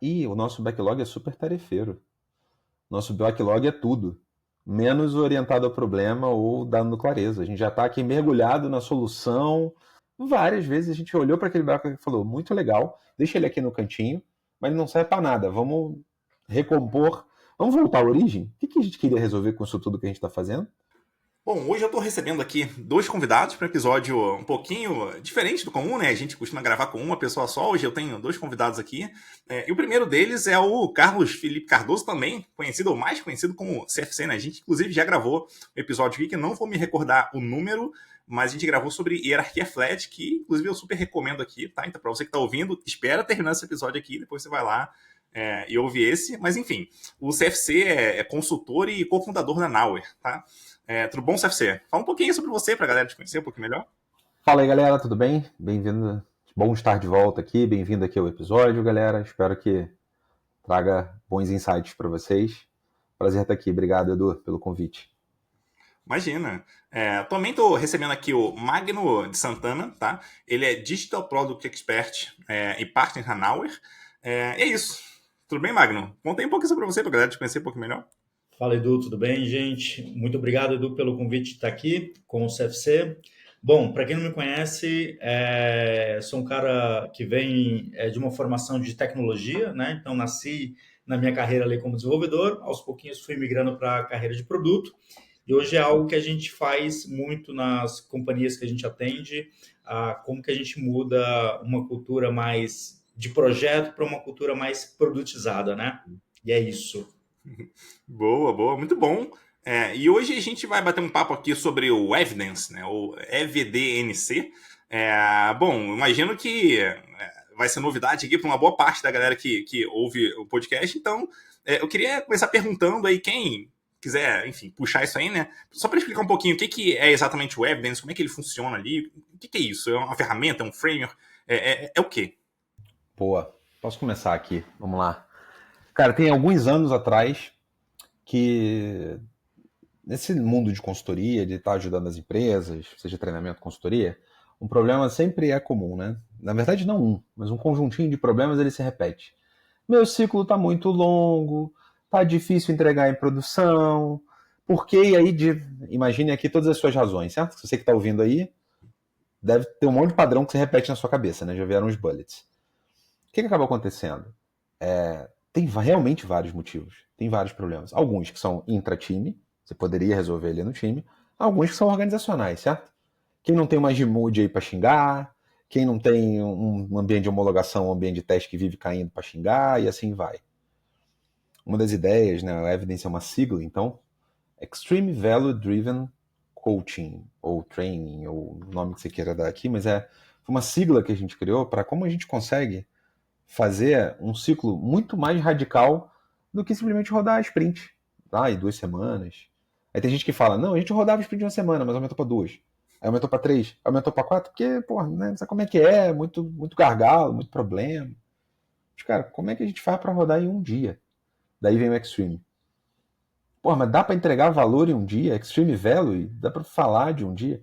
E o nosso backlog é super tarefeiro. Nosso backlog é tudo, menos orientado ao problema ou dando clareza. A gente já está aqui mergulhado na solução. Várias vezes a gente olhou para aquele backlog e falou: muito legal, deixa ele aqui no cantinho, mas ele não serve para nada. Vamos recompor. Vamos voltar à origem? O que a gente queria resolver com isso tudo que a gente está fazendo? Bom, hoje eu estou recebendo aqui dois convidados para um episódio um pouquinho diferente do comum, né? A gente costuma gravar com uma pessoa só, hoje eu tenho dois convidados aqui. E o primeiro deles é o Carlos Felipe Cardoso, também conhecido, ou mais conhecido como CFC, né? A gente, inclusive, já gravou um episódio aqui, que eu não vou me recordar o número, mas a gente gravou sobre hierarquia flat, que, inclusive, eu super recomendo aqui, tá? Então, para você que está ouvindo, espera terminar esse episódio aqui, depois você vai lá e ouve esse. Mas, enfim, o CFC é consultor e cofundador da Nauer, tá? Tudo bom, CFC? Fala um pouquinho sobre você pra galera te conhecer um pouquinho melhor. Fala aí, galera, tudo bem? Bem-vindo. Bom estar de volta aqui. Bem-vindo aqui ao episódio, galera. Espero que traga bons insights para vocês. Prazer estar aqui. Obrigado, Edu, pelo convite. Imagina. Também estou recebendo aqui o Magno de Santana, tá? Ele é Digital Product Expert e Partner Hanauer. É isso. Tudo bem, Magno? Contei um pouquinho sobre você pra galera te conhecer um pouco melhor. Fala, Edu, tudo bem, gente? Muito obrigado, Edu, pelo convite de estar aqui com o CFC. Bom, para quem não me conhece, sou um cara que vem de uma formação de tecnologia, né? Então, nasci na minha carreira ali como desenvolvedor, aos pouquinhos fui migrando para a carreira de produto, e hoje é algo que a gente faz muito nas companhias que a gente atende, como que a gente muda uma cultura mais de projeto para uma cultura mais produtizada, né? E é isso. Boa, boa, muito bom. E hoje a gente vai bater um papo aqui sobre o Evidence, né? O EVDNC. Bom, imagino que vai ser novidade aqui para uma boa parte da galera que ouve o podcast. Então, eu queria começar perguntando aí quem quiser, enfim, puxar isso aí, né? Só para explicar um pouquinho o que é exatamente o Evidence, como é que ele funciona ali, o que é isso? É uma ferramenta, é um framework? É o quê? Boa. Posso começar aqui? Vamos lá. Cara, tem alguns anos atrás que nesse mundo de consultoria, de estar ajudando as empresas, seja treinamento, consultoria, um problema sempre é comum, né? Na verdade, não um, mas um conjuntinho de problemas ele se repete. Meu ciclo está muito longo, tá difícil entregar em produção, porque e aí imagine aqui todas as suas razões, certo? Você que está ouvindo aí deve ter um monte de padrão que se repete na sua cabeça, né? Já vieram os bullets. O que acaba acontecendo? Tem realmente vários motivos, tem vários problemas. Alguns que são intra-time, você poderia resolver ali no time. Alguns que são organizacionais, certo? Quem não tem uma Gmood aí para xingar, quem não tem um ambiente de homologação, um ambiente de teste que vive caindo para xingar, e assim vai. Uma das ideias, né, a Evidence é uma sigla, então, Extreme Value Driven Coaching, ou Training, ou o nome que você queira dar aqui, mas é uma sigla que a gente criou para como a gente consegue fazer um ciclo muito mais radical do que simplesmente rodar a sprint, tá? E 2 semanas. Aí tem gente que fala, não, a gente rodava a sprint de uma semana, mas aumentou para duas. Aí aumentou para três, aumentou para quatro, porque, pô, né, não sabe como é que é, muito, muito gargalo, muito problema. Mas, cara, como é que a gente faz para rodar em um dia? Daí vem o Extreme. Pô, mas dá para entregar valor em um dia? Extreme Value? Dá para falar de um dia?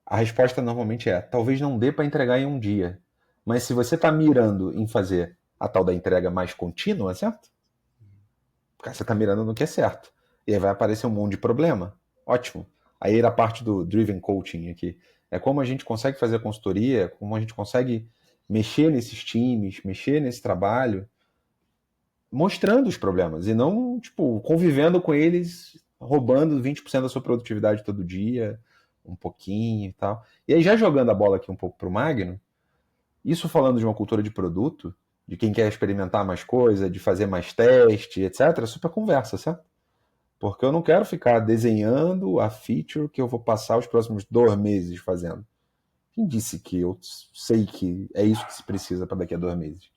A resposta normalmente é: talvez não dê para entregar em um dia. Mas se você está mirando em fazer a tal da entrega mais contínua, certo? Cara, você está mirando no que é certo. E aí vai aparecer um monte de problema. Ótimo. Aí era a parte do Driven Coaching aqui. É como a gente consegue fazer a consultoria, como a gente consegue mexer nesses times, mexer nesse trabalho, mostrando os problemas e não, tipo, convivendo com eles, roubando 20% da sua produtividade todo dia, um pouquinho e tal. E aí, já jogando a bola aqui um pouco pro Magno, isso falando de uma cultura de produto, de quem quer experimentar mais coisa, de fazer mais teste, etc., super conversa, certo? Porque eu não quero ficar desenhando a feature que eu vou passar os próximos 2 meses fazendo. Quem disse que eu sei que é isso que se precisa para daqui a 2 meses?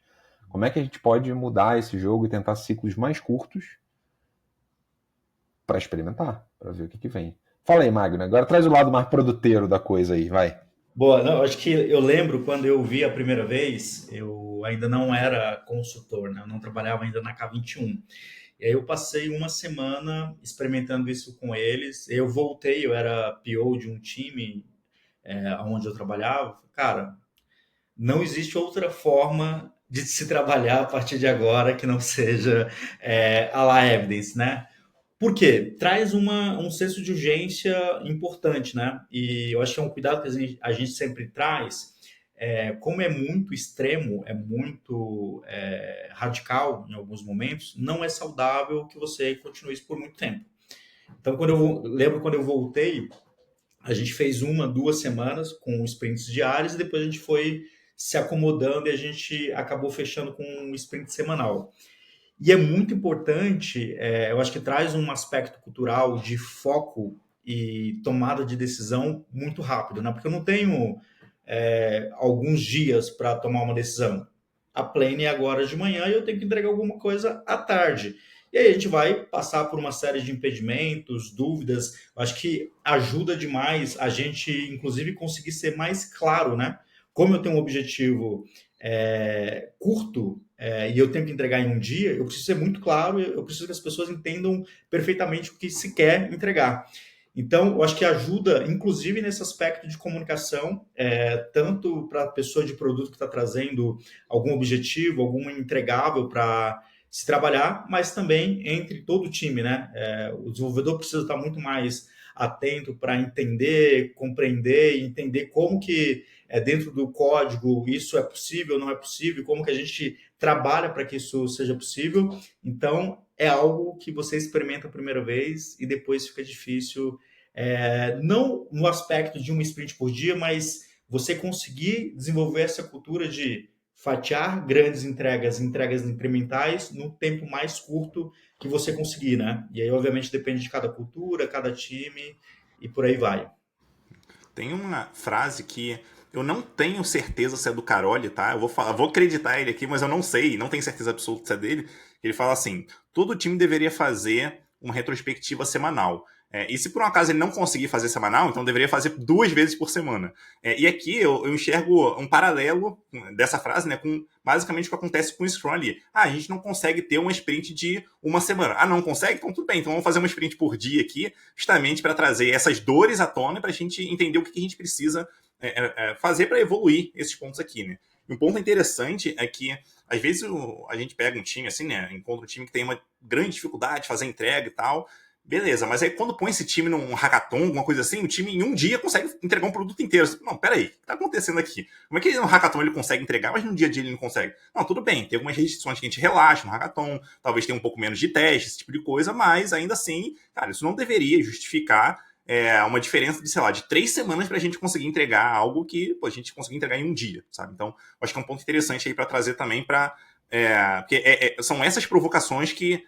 Como é que a gente pode mudar esse jogo e tentar ciclos mais curtos para experimentar, para ver o que vem? Fala aí, Magno. Agora traz o lado mais produteiro da coisa aí, vai. Boa, não, acho que eu lembro quando eu vi a primeira vez, eu ainda não era consultor, né? Eu não trabalhava ainda na K21. E aí eu passei uma semana experimentando isso com eles. Eu voltei, eu era PO de um time onde eu trabalhava. Cara, não existe outra forma de se trabalhar a partir de agora que não seja a la Evidence, né? Por quê? Traz um senso de urgência importante, né? E eu acho que é um cuidado que a gente sempre traz, como é muito extremo, é muito radical em alguns momentos, não é saudável que você continue isso por muito tempo. Então, lembro quando eu voltei, a gente fez 1, 2 semanas com sprints diários e depois a gente foi se acomodando e a gente acabou fechando com um sprint semanal. E é muito importante, eu acho que traz um aspecto cultural de foco e tomada de decisão muito rápido, né? Porque eu não tenho alguns dias para tomar uma decisão. A plane é agora de manhã e eu tenho que entregar alguma coisa à tarde. E aí a gente vai passar por uma série de impedimentos, dúvidas. Eu acho que ajuda demais a gente, inclusive, conseguir ser mais claro, né? Como eu tenho um objetivo curto e eu tenho que entregar em um dia, eu preciso ser muito claro, eu preciso que as pessoas entendam perfeitamente o que se quer entregar. Então, eu acho que ajuda, inclusive, nesse aspecto de comunicação, tanto para a pessoa de produto que está trazendo algum objetivo, algum entregável para se trabalhar, mas também entre todo o time, né? O desenvolvedor precisa estar muito mais atento para entender, compreender e entender como que dentro do código isso é possível, não é possível, como que a gente trabalha para que isso seja possível. Então, é algo que você experimenta a primeira vez e depois fica difícil, não no aspecto de um sprint por dia, mas você conseguir desenvolver essa cultura de fatiar grandes entregas incrementais no tempo mais curto que você conseguir, né? E aí, obviamente, depende de cada cultura, cada time e por aí vai. Tem uma frase que eu não tenho certeza se é do Caroli, tá? Vou acreditar ele aqui, mas eu não sei, não tenho certeza absoluta se é dele. Ele fala assim: todo time deveria fazer uma retrospectiva semanal. E se por um acaso ele não conseguir fazer semanal, então deveria fazer 2 vezes por semana. E aqui eu enxergo um paralelo dessa frase, né, com basicamente o que acontece com o Scrum ali. A gente não consegue ter uma sprint de uma semana. Não consegue? Então tudo bem, então vamos fazer uma sprint por dia aqui, justamente para trazer essas dores à tona, para a gente entender o que a gente precisa fazer para evoluir esses pontos aqui, né? E um ponto interessante é que, às vezes, a gente pega um time assim, né? Encontra um time que tem uma grande dificuldade de fazer entrega e tal. Beleza, mas aí quando põe esse time num hackathon, alguma coisa assim, o time em um dia consegue entregar um produto inteiro. Não, peraí, o que tá acontecendo aqui? Como é que no hackathon ele consegue entregar, mas no dia a dia ele não consegue? Não, tudo bem, tem algumas restrições que a gente relaxa no hackathon, talvez tenha um pouco menos de teste, esse tipo de coisa, mas ainda assim, cara, isso não deveria justificar uma diferença de, sei lá, de 3 semanas pra gente conseguir entregar algo que a gente conseguir entregar em um dia, sabe? Então, acho que é um ponto interessante aí para trazer também para porque são essas provocações que,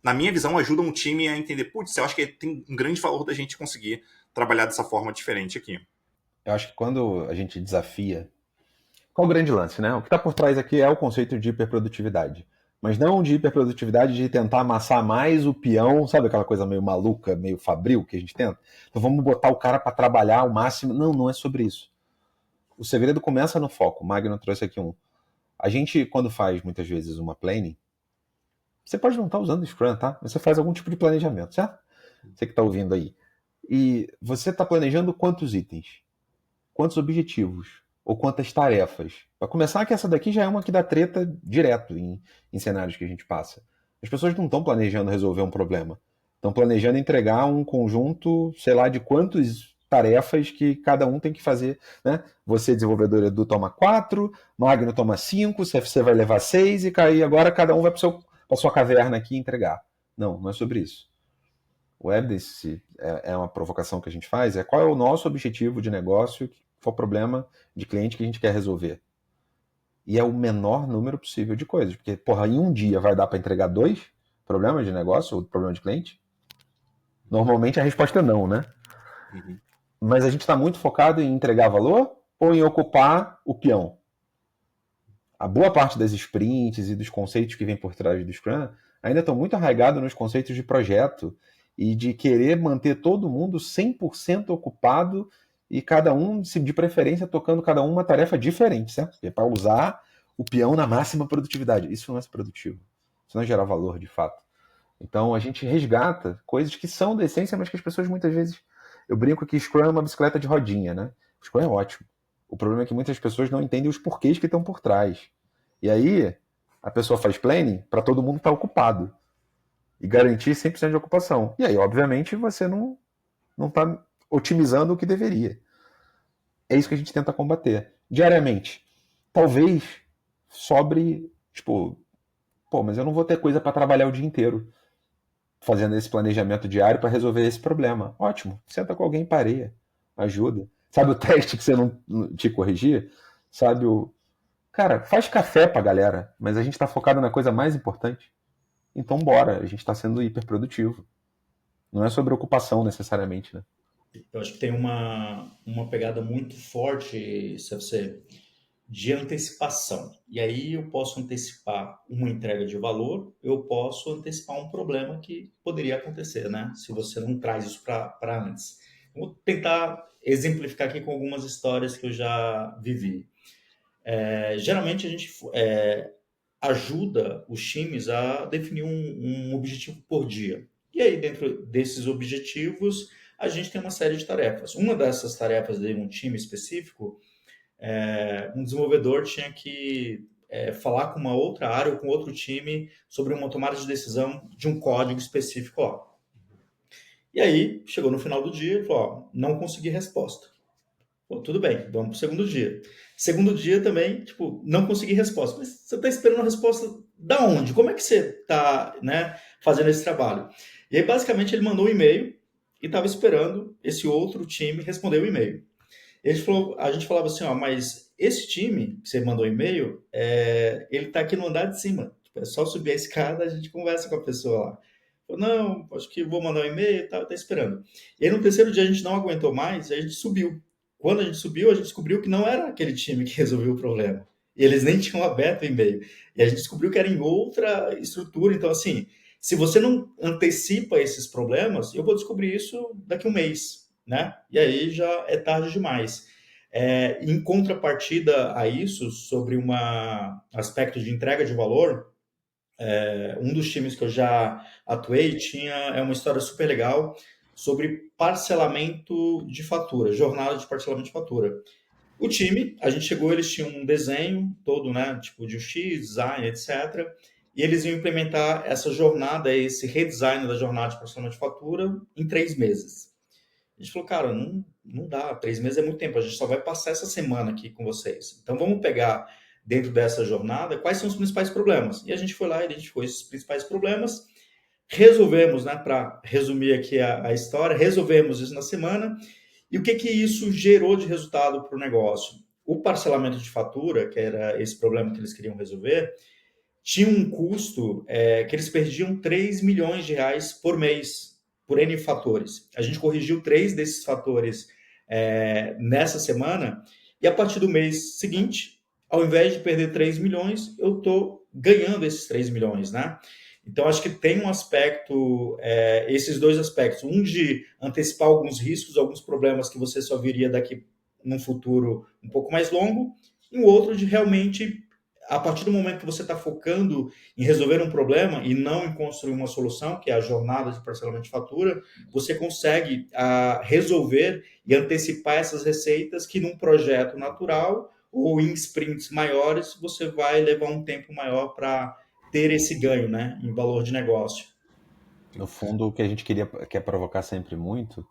na minha visão, ajudam o time a entender, putz, eu acho que tem um grande valor da gente conseguir trabalhar dessa forma diferente aqui. Eu acho que quando a gente desafia. Qual o grande lance, né? O que está por trás aqui é o conceito de hiperprodutividade. Mas não de hiperprodutividade de tentar amassar mais o peão, sabe aquela coisa meio maluca, meio fabril que a gente tenta? Então vamos botar o cara para trabalhar ao máximo. Não, não é sobre isso. O segredo começa no foco. O Magno trouxe aqui um. A gente, quando faz muitas vezes uma planning, você pode não estar usando o Scrum, tá? Você faz algum tipo de planejamento, certo? Você que está ouvindo aí. E você está planejando quantos itens? Quantos objetivos? Ou quantas tarefas? Para começar, que essa daqui já é uma que dá treta direto em cenários que a gente passa. As pessoas não estão planejando resolver um problema. Estão planejando entregar um conjunto, sei lá, de quantas tarefas que cada um tem que fazer. Né? Você, desenvolvedor Edu, toma 4, Magno toma 5, CFC vai levar 6 e cair agora cada um vai para a sua caverna aqui entregar. Não, não é sobre isso. O Evidence é uma provocação que a gente faz, qual é o nosso objetivo de negócio, qual é o problema de cliente que a gente quer resolver. E é o menor número possível de coisas, porque, porra, em um dia vai dar para entregar 2 problemas de negócio ou problema de cliente? Normalmente a resposta é não, né? Uhum. Mas a gente está muito focado em entregar valor ou em ocupar o peão? A boa parte das sprints e dos conceitos que vem por trás do Scrum ainda estão muito arraigados nos conceitos de projeto e de querer manter todo mundo 100% ocupado e cada um, de preferência, tocando cada um uma tarefa diferente, certo? É para usar o peão na máxima produtividade. Isso não é produtivo. Isso não é gerar valor, de fato. Então, a gente resgata coisas que são da essência, mas que as pessoas muitas vezes... Eu brinco que Scrum é uma bicicleta de rodinha, né? O Scrum é ótimo. O problema é que muitas pessoas não entendem os porquês que estão por trás. E aí, a pessoa faz planning para todo mundo estar ocupado e garantir 100% de ocupação. E aí, obviamente, você não está otimizando o que deveria. É isso que a gente tenta combater diariamente. Talvez sobre, tipo, pô, mas eu não vou ter coisa para trabalhar o dia inteiro fazendo esse planejamento diário para resolver esse problema. Ótimo, senta com alguém, pareia, ajuda. Sabe o teste que você não te corrigir? Sabe o. Cara, faz café pra galera, mas a gente tá focado na coisa mais importante. Então bora, a gente tá sendo hiperprodutivo. Não é sobre ocupação necessariamente, né? Eu acho que tem uma pegada muito forte, CFC, de antecipação. E aí eu posso antecipar uma entrega de valor, eu posso antecipar um problema que poderia acontecer, né? Se você não traz isso para antes. Vou tentar exemplificar aqui com algumas histórias que eu já vivi. Geralmente a gente ajuda os times a definir um objetivo por dia. E aí, dentro desses objetivos, a gente tem uma série de tarefas. Uma dessas tarefas de um time específico, um desenvolvedor tinha que falar com uma outra área ou com outro time sobre uma tomada de decisão de um código específico lá. E aí, chegou no final do dia e falou, ó, não consegui resposta. Pô, tudo bem, vamos para o segundo dia. Segundo dia também, tipo, não consegui resposta. Mas você está esperando a resposta da onde? Como é que você está, né, fazendo esse trabalho? E aí, basicamente, ele mandou um e-mail e estava esperando esse outro time responder o e-mail. A gente falava assim, ó, mas esse time que você mandou e-mail, ele está aqui no andar de cima. Tipo, é só subir a escada, a gente conversa com a pessoa lá. Falou, não, acho que vou mandar um e-mail e tal, tá esperando. E aí no terceiro dia a gente não aguentou mais e a gente subiu. Quando a gente subiu, a gente descobriu que não era aquele time que resolveu o problema. E eles nem tinham aberto o e-mail. E a gente descobriu que era em outra estrutura. Então, assim, se você não antecipa esses problemas, eu vou descobrir isso daqui a um mês, né? E aí já é tarde demais. Em contrapartida a isso, sobre um aspecto de entrega de valor, um dos times que eu já atuei tinha uma história super legal sobre parcelamento de fatura, jornada de parcelamento de fatura. O time, a gente chegou, eles tinham um desenho todo, né, tipo de UX, design, etc. E eles iam implementar essa jornada, esse redesign da jornada de parcelamento de fatura em 3 meses. A gente falou, cara, não dá, 3 meses é muito tempo, a gente só vai passar essa semana aqui com vocês. Então vamos pegar dentro dessa jornada quais são os principais problemas. E a gente foi lá e identificou esses principais problemas, resolvemos, né, para resumir aqui a história, resolvemos isso na semana. E o que isso gerou de resultado para o negócio? O parcelamento de fatura, que era esse problema que eles queriam resolver, tinha um custo que eles perdiam 3 milhões de reais por mês, por N fatores. A gente corrigiu 3 desses fatores nessa semana, e a partir do mês seguinte, ao invés de perder 3 milhões, eu estou ganhando esses 3 milhões, né? Então, acho que tem um aspecto, esses dois aspectos, um de antecipar alguns riscos, alguns problemas que você só viria daqui num futuro um pouco mais longo, e o outro de realmente, a partir do momento que você está focando em resolver um problema e não em construir uma solução, que é a jornada de parcelamento de fatura, você consegue resolver e antecipar essas receitas que num projeto natural ou em sprints maiores, você vai levar um tempo maior para ter esse ganho, né, em valor de negócio. No fundo, o que a gente quer provocar sempre muito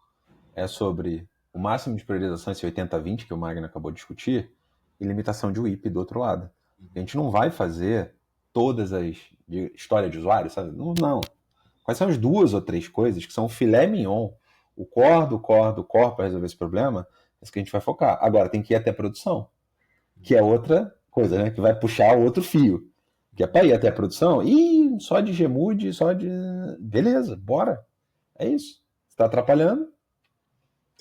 é sobre o máximo de priorização, esse 80-20 que o Magno acabou de discutir, e limitação de WIP do outro lado. A gente não vai fazer todas as histórias de usuário, sabe? Não, não. Quais são as 2 ou 3 coisas que são o filé mignon, o core do core do core para resolver esse problema? É isso que a gente vai focar. Agora, tem que ir até a produção, que é outra coisa, né? Que vai puxar o outro fio. Que é para ir até a produção, e só de Gmood, só de. Beleza, bora. É isso. Você está atrapalhando.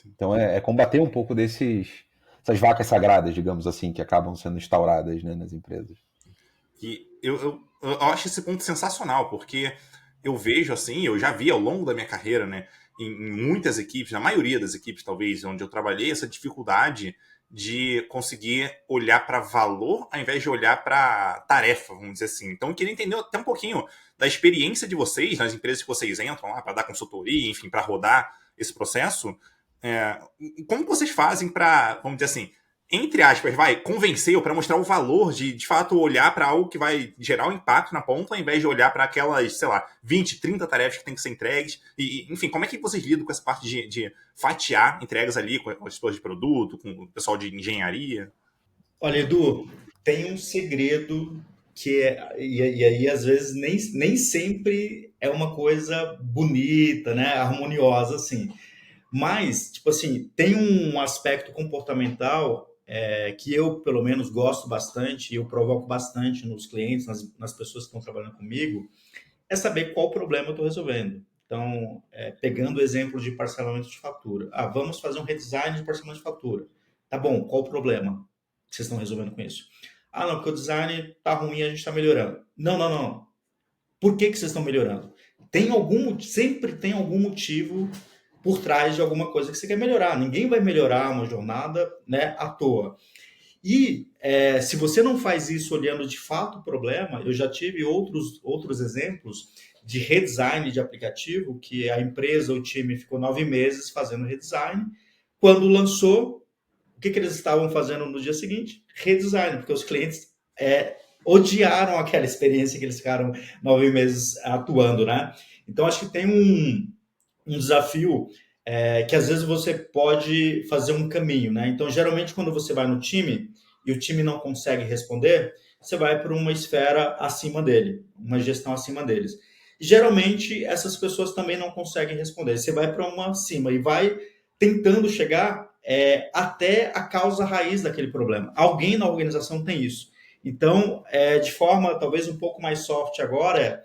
Então é combater um pouco essas vacas sagradas, digamos assim, que acabam sendo instauradas, né, nas empresas. E eu acho esse ponto sensacional, porque eu vejo assim, eu já vi ao longo da minha carreira, né, em muitas equipes, na maioria das equipes, talvez, onde eu trabalhei, essa dificuldade de conseguir olhar para valor ao invés de olhar para tarefa, vamos dizer assim. Então, eu queria entender até um pouquinho da experiência de vocês, nas empresas que vocês entram lá para dar consultoria, enfim, para rodar esse processo. Como vocês fazem para, vamos dizer assim, entre aspas, convenceu para mostrar o valor de fato, olhar para algo que vai gerar um impacto na ponta, ao invés de olhar para aquelas, sei lá, 20, 30 tarefas que tem que ser entregues. Enfim, como é que vocês lidam com essa parte de fatiar entregas ali com as pessoas de produto, com o pessoal de engenharia? Olha, Edu, tem um segredo que e aí às vezes nem sempre é uma coisa bonita, né, harmoniosa assim. Mas, tipo assim, tem um aspecto comportamental que eu, pelo menos, gosto bastante e eu provoco bastante nos clientes, nas pessoas que estão trabalhando comigo, é saber qual problema eu estou resolvendo. Então, pegando o exemplo de parcelamento de fatura. Ah, vamos fazer um redesign de parcelamento de fatura. Tá bom, qual o problema que vocês estão resolvendo com isso? Ah, não, porque o design tá ruim e a gente está melhorando. Não, não, não. Por que vocês estão melhorando? Sempre tem algum motivo por trás de alguma coisa que você quer melhorar. Ninguém vai melhorar uma jornada, né, à toa. E se você não faz isso olhando de fato o problema, eu já tive outros exemplos de redesign de aplicativo que a empresa ou o time ficou 9 meses fazendo redesign. Quando lançou, o que eles estavam fazendo no dia seguinte? Redesign, porque os clientes odiaram aquela experiência que eles ficaram 9 meses atuando, né? Então, acho que tem um desafio que às vezes você pode fazer um caminho, né? Então, geralmente, quando você vai no time e o time não consegue responder, você vai para uma esfera acima dele, uma gestão acima deles. E, geralmente, essas pessoas também não conseguem responder. Você vai para uma acima e vai tentando chegar até a causa raiz daquele problema. Alguém na organização tem isso. Então, de forma talvez um pouco mais soft agora,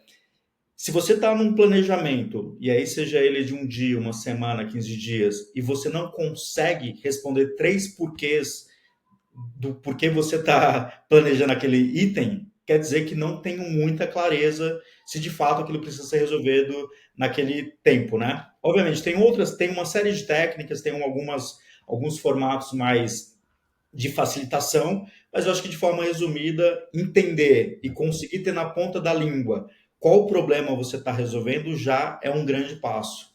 se você está num planejamento, e aí seja ele de um dia, uma semana, 15 dias, e você não consegue responder 3 porquês do porquê você está planejando aquele item, quer dizer que não tem muita clareza se de fato aquilo precisa ser resolvido naquele tempo, né? Obviamente, tem uma série de técnicas, tem alguns formatos mais de facilitação, mas eu acho que de forma resumida, entender e conseguir ter na ponta da língua qual problema você está resolvendo já é um grande passo.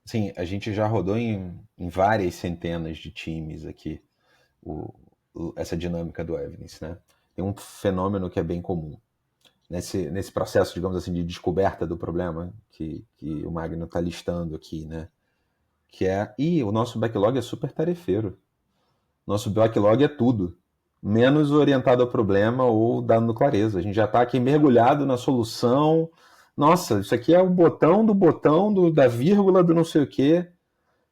Sim, a gente já rodou em várias centenas de times aqui, essa dinâmica do Evidence, né? Tem um fenômeno que é bem comum. Nesse processo, digamos assim, de descoberta do problema que o Magno está listando aqui, né? Que é, o nosso backlog é super tarefeiro. Nosso backlog é tudo, menos orientado ao problema ou dando clareza. A gente já está aqui mergulhado na solução. Nossa, isso aqui é o botão da vírgula do não sei o quê.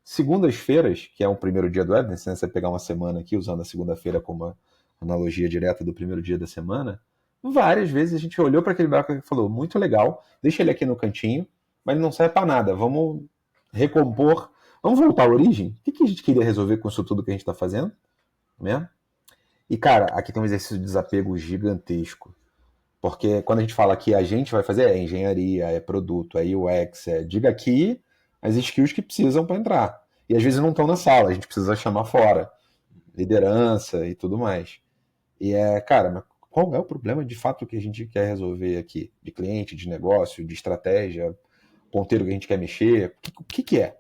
Segundas-feiras, que é o primeiro dia do Evidence, né? Você pegar uma semana aqui, usando a segunda-feira como analogia direta do primeiro dia da semana, várias vezes a gente olhou para aquele backlog e falou, muito legal, deixa ele aqui no cantinho, mas ele não serve para nada, vamos recompor, vamos voltar à origem? O que a gente queria resolver com isso tudo que a gente está fazendo? Né? E, cara, aqui tem um exercício de desapego gigantesco. Porque quando a gente fala que a gente vai fazer, é engenharia, é produto, é UX, diga aqui as skills que precisam para entrar. E às vezes não estão na sala, a gente precisa chamar fora. Liderança e tudo mais. E cara, mas qual é o problema de fato que a gente quer resolver aqui? De cliente, de negócio, de estratégia, ponteiro que a gente quer mexer? O que é?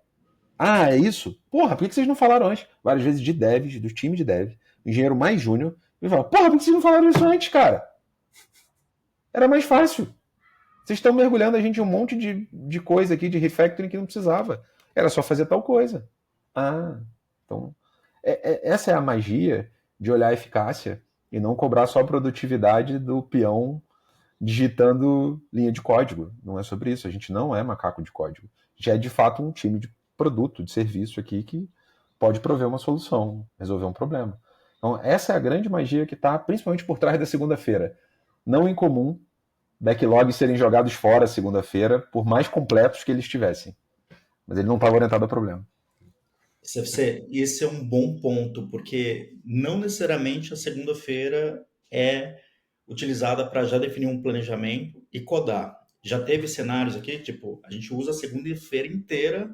Ah, é isso? Porra, por que vocês não falaram antes? Várias vezes de devs, do time de dev, o engenheiro mais júnior, me fala, porra, por que vocês não falaram isso antes, cara? Era mais fácil. Vocês estão mergulhando a gente em um monte de coisa aqui, de refactoring que não precisava. Era só fazer tal coisa. Ah, então... essa é a magia de olhar a eficácia e não cobrar só a produtividade do peão digitando linha de código. Não é sobre isso. A gente não é macaco de código. A gente é, de fato, um time de produto, de serviço aqui que pode prover uma solução, resolver um problema. Então, essa é a grande magia que está principalmente por trás da segunda-feira. Não incomum backlogs serem jogados fora segunda-feira, por mais completos que eles estivessem. Mas ele não estava orientado ao problema. Esse é um bom ponto, porque não necessariamente a segunda-feira é utilizada para já definir um planejamento e codar. Já teve cenários aqui, tipo, a gente usa a segunda-feira inteira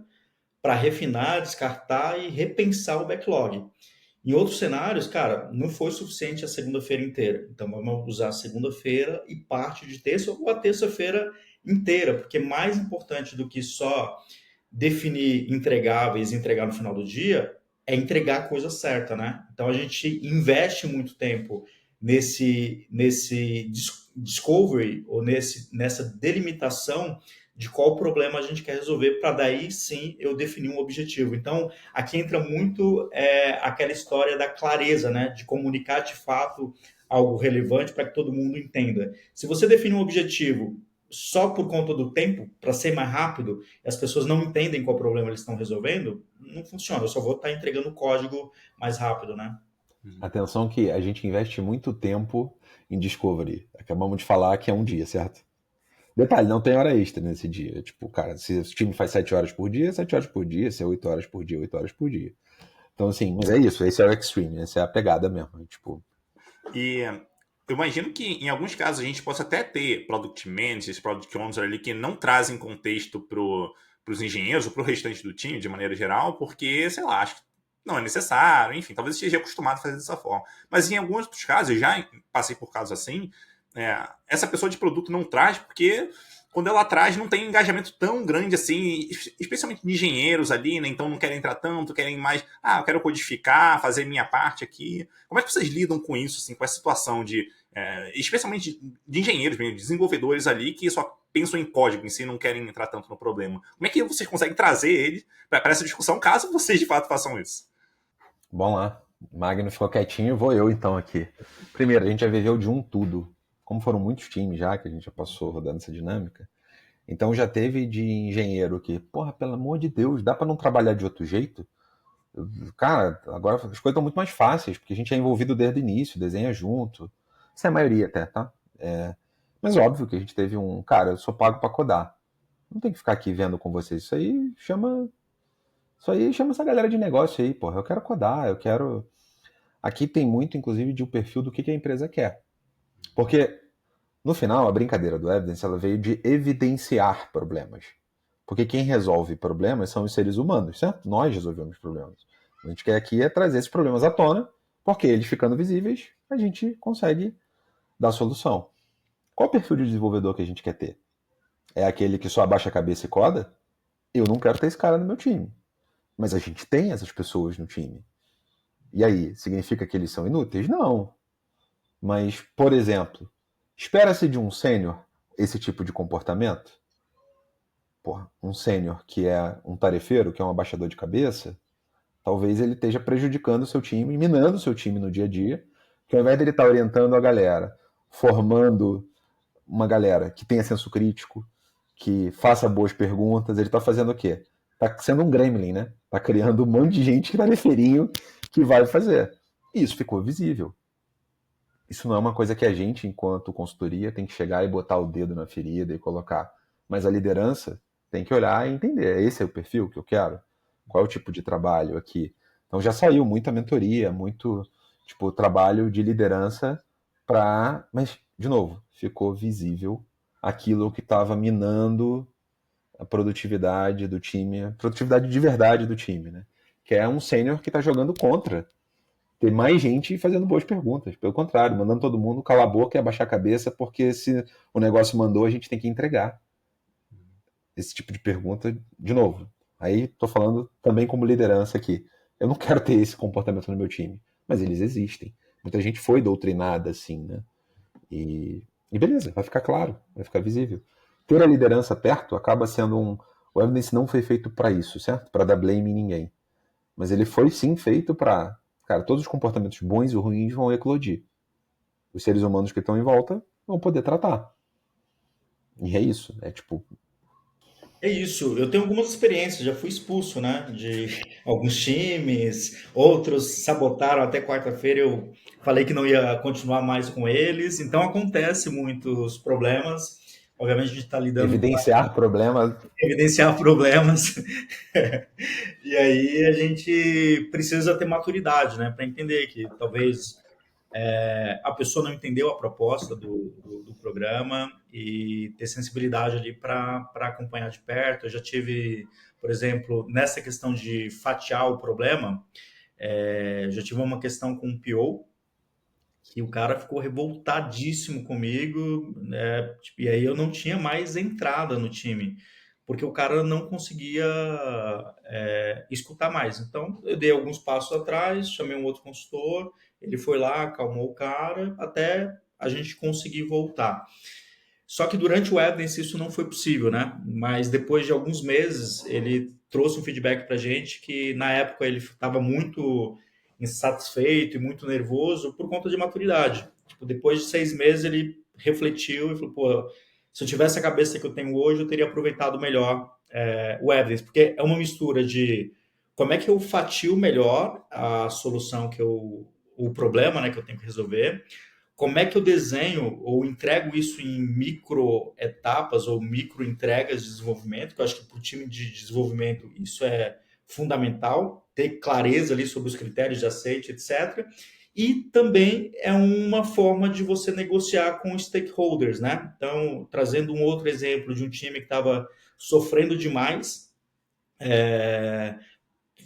para refinar, descartar e repensar o backlog. Em outros cenários, cara, não foi suficiente a segunda-feira inteira. Então, vamos usar a segunda-feira e parte de terça ou a terça-feira inteira, porque mais importante do que só definir entregáveis e entregar no final do dia é entregar a coisa certa, né? Então a gente investe muito tempo nesse discovery ou nessa delimitação de qual problema a gente quer resolver para daí sim eu definir um objetivo. Então aqui entra muito aquela história da clareza, né? De comunicar de fato algo relevante para que todo mundo entenda. Se você definir um objetivo só por conta do tempo, para ser mais rápido, e as pessoas não entendem qual problema eles estão resolvendo, não funciona. Eu só vou estar entregando o código mais rápido, né? Atenção que a gente investe muito tempo em Discovery. Acabamos de falar que é um dia, certo? Detalhe, não tem hora extra nesse dia. Tipo, cara, se o time faz 7 horas por dia, 7 horas por dia. Se é 8 horas por dia, 8 horas por dia. Então, assim, mas é isso. Esse é o extreme. Essa é a pegada mesmo. Tipo, E eu imagino que em alguns casos a gente possa até ter product managers, product owners ali que não trazem contexto para os engenheiros ou para o restante do time, de maneira geral, porque, sei lá, acho que não é necessário, enfim, talvez esteja acostumado a fazer dessa forma. Mas em alguns outros casos, eu já passei por casos assim, essa pessoa de produto não traz porque quando ela traz não tem um engajamento tão grande assim, especialmente de engenheiros ali, né? Então não querem entrar tanto, querem mais, eu quero codificar, fazer minha parte aqui. Como é que vocês lidam com isso, assim, com essa situação de, especialmente de engenheiros, mesmo, desenvolvedores ali que só pensam em código em si, não querem entrar tanto no problema? Como é que vocês conseguem trazer eles para essa discussão, caso vocês de fato façam isso? vamos lá. Magno ficou quietinho, vou eu então aqui. Primeiro, a gente já viveu de um tudo. Como foram muitos times já, que a gente já passou rodando essa dinâmica. Então já teve de engenheiro que, porra, pelo amor de Deus, dá pra não trabalhar de outro jeito? Cara, agora as coisas estão muito mais fáceis, porque a gente é envolvido desde o início, desenha junto. Isso é a maioria até, tá? Mas óbvio que a gente teve um, cara, eu sou pago pra codar. Não tem que ficar aqui vendo com vocês. Isso aí chama essa galera de negócio aí, porra. Eu quero codar, eu quero. Aqui tem muito, inclusive, de um perfil do que a empresa quer. Porque, no final, a brincadeira do Evidence ela veio de evidenciar problemas. Porque quem resolve problemas são os seres humanos, certo? Nós resolvemos problemas. A gente quer aqui é trazer esses problemas à tona, porque eles ficando visíveis, a gente consegue dar solução. Qual o perfil de desenvolvedor que a gente quer ter? É aquele que só abaixa a cabeça e coda? Eu não quero ter esse cara no meu time. Mas a gente tem essas pessoas no time. E aí, significa que eles são inúteis? Não. Mas, por exemplo, espera-se de um sênior esse tipo de comportamento? Porra, um sênior que é um tarefeiro, que é um abaixador de cabeça, talvez ele esteja prejudicando o seu time, minando o seu time no dia a dia, que ao invés dele estar orientando a galera, formando uma galera que tenha senso crítico, que faça boas perguntas, ele está fazendo o quê? Está sendo um gremlin, né? Está criando um monte de gente que tarefeirinho que vai fazer. E isso ficou visível. Isso não é uma coisa que a gente, enquanto consultoria, tem que chegar e botar o dedo na ferida e colocar. Mas a liderança tem que olhar e entender. Esse é o perfil que eu quero? Qual é o tipo de trabalho aqui? Então já saiu muita mentoria, muito tipo trabalho de liderança para, mas de novo, ficou visível aquilo que estava minando a produtividade do time, a produtividade de verdade do time, né? Que é um sênior que está jogando contra ter mais gente fazendo boas perguntas. Pelo contrário, mandando todo mundo calar a boca e abaixar a cabeça, porque se o negócio mandou, a gente tem que entregar. Esse tipo de pergunta, de novo. Aí tô falando também como liderança aqui. Eu não quero ter esse comportamento no meu time, mas eles existem. Muita gente foi doutrinada assim, né? E beleza, vai ficar claro, vai ficar visível. Ter a liderança perto acaba sendo um. O Evidence não foi feito para isso, certo? Para dar blame em ninguém. Mas ele foi sim feito para. Cara, todos os comportamentos bons e ruins vão eclodir. Os seres humanos que estão em volta vão poder tratar. E é isso. É tipo. É isso, eu tenho algumas experiências, já fui expulso, né, de alguns times, outros sabotaram até quarta-feira, eu falei que não ia continuar mais com eles, então acontece muitos problemas, obviamente a gente está lidando com Evidenciar problemas. evidenciar problemas, e aí a gente precisa ter maturidade, né, para entender que talvez a pessoa não entendeu a proposta do programa e ter sensibilidade ali para acompanhar de perto. Eu já tive, por exemplo, nessa questão de fatiar o problema, já tive uma questão com o PO, que o cara ficou revoltadíssimo comigo, né? E aí eu não tinha mais entrada no time. porque o cara não conseguia escutar mais. Então, eu dei alguns passos atrás, chamei um outro consultor, ele foi lá, acalmou o cara, até a gente conseguir voltar. Só que durante o Evidence isso não foi possível, né? Mas depois de alguns meses, ele trouxe um feedback para a gente que, na época, ele estava muito insatisfeito e muito nervoso por conta de maturidade. Tipo, depois de 6 meses, ele refletiu e falou, pô, se eu tivesse a cabeça que eu tenho hoje, eu teria aproveitado melhor o Evidence, porque é uma mistura de como é que eu fatio melhor a solução o problema, né, que eu tenho que resolver, como é que eu desenho ou entrego isso em micro etapas ou micro entregas de desenvolvimento, que eu acho que para o time de desenvolvimento isso é fundamental, ter clareza ali sobre os critérios de aceite, etc. E também é uma forma de você negociar com os stakeholders, né? Então, trazendo um outro exemplo de um time que estava sofrendo demais,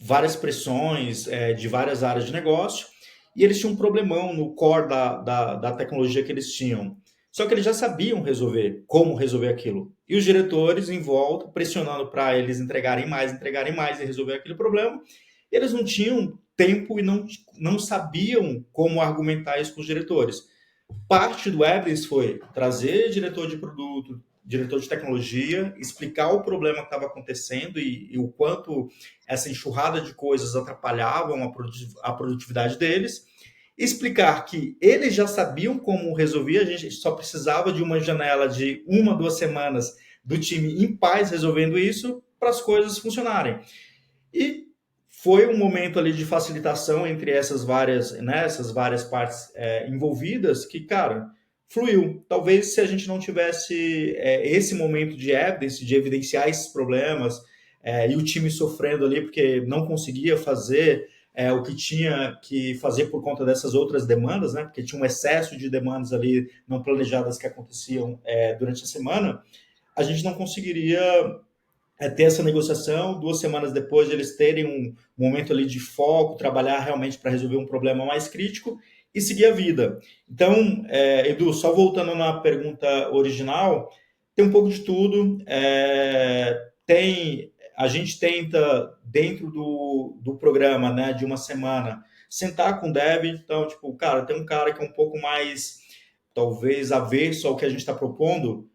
várias pressões de várias áreas de negócio, e eles tinham um problemão no core da tecnologia que eles tinham. Só que eles já sabiam resolver, como resolver aquilo. E os diretores em volta, pressionando para eles entregarem mais e resolver aquele problema. Eles não tinham tempo e não sabiam como argumentar isso com os diretores. Parte do Evidence foi trazer diretor de produto, diretor de tecnologia, explicar o problema que estava acontecendo e o quanto essa enxurrada de coisas atrapalhavam a produtividade deles, explicar que eles já sabiam como resolver, a gente só precisava de uma janela de 1, 2 semanas do time em paz resolvendo isso para as coisas funcionarem. E foi um momento ali de facilitação entre essas várias partes envolvidas que, cara, fluiu. Talvez se a gente não tivesse esse momento de evidence, de evidenciar esses problemas, e o time sofrendo ali porque não conseguia fazer o que tinha que fazer por conta dessas outras demandas, né? Porque tinha um excesso de demandas ali não planejadas que aconteciam durante a semana, a gente não conseguiria ter essa negociação, 2 semanas depois de eles terem um momento ali de foco, trabalhar realmente para resolver um problema mais crítico e seguir a vida. Então, Edu, só voltando na pergunta original, tem um pouco de tudo. A gente tenta, dentro do programa, né, de uma semana, sentar com o dev. Então, tipo, cara, tem um cara que é um pouco mais, talvez, avesso ao que a gente está propondo.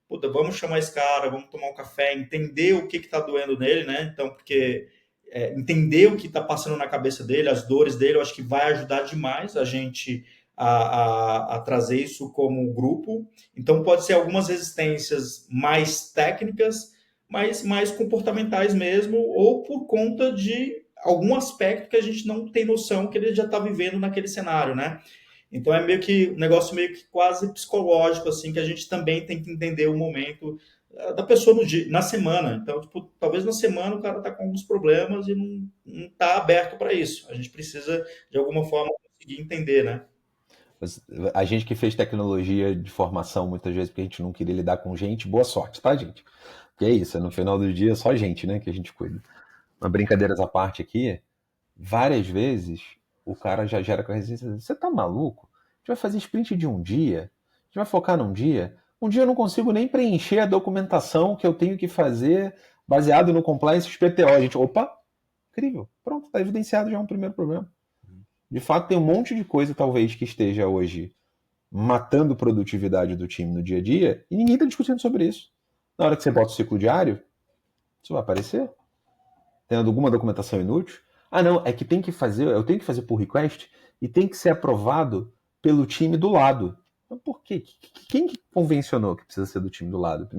Puta, vamos chamar esse cara, vamos tomar um café, entender o que está doendo nele, né? Então, porque entender o que está passando na cabeça dele, as dores dele, eu acho que vai ajudar demais a gente a trazer isso como grupo. Então, pode ser algumas resistências mais técnicas, mas mais comportamentais mesmo, ou por conta de algum aspecto que a gente não tem noção que ele já está vivendo naquele cenário, né? Então é meio que um negócio meio que quase psicológico, assim, que a gente também tem que entender o momento da pessoa no dia, na semana. Então, tipo, talvez na semana o cara tá com alguns problemas e não tá aberto para isso. A gente precisa, de alguma forma, conseguir entender, né? A gente que fez tecnologia de formação muitas vezes porque a gente não queria lidar com gente, boa sorte, tá, gente? Porque é isso, no final do dia é só gente, né, que a gente cuida. Uma brincadeiras à parte aqui, várias vezes o cara já gera com a resistência. Você tá maluco? A gente vai fazer sprint de um dia, a gente vai focar num dia. Um dia eu não consigo nem preencher a documentação que eu tenho que fazer baseado no compliance XPTO. A gente, opa, incrível, pronto, tá evidenciado já um primeiro problema. De fato, tem um monte de coisa, talvez, que esteja hoje matando produtividade do time no dia a dia e ninguém está discutindo sobre isso. Na hora que você bota o ciclo diário, isso vai aparecer. Tendo alguma documentação inútil. Ah, não, é que tem que fazer, eu tenho que fazer pull request e tem que ser aprovado pelo time do lado. Mas por quê? Quem que convencionou que precisa ser do time do lado?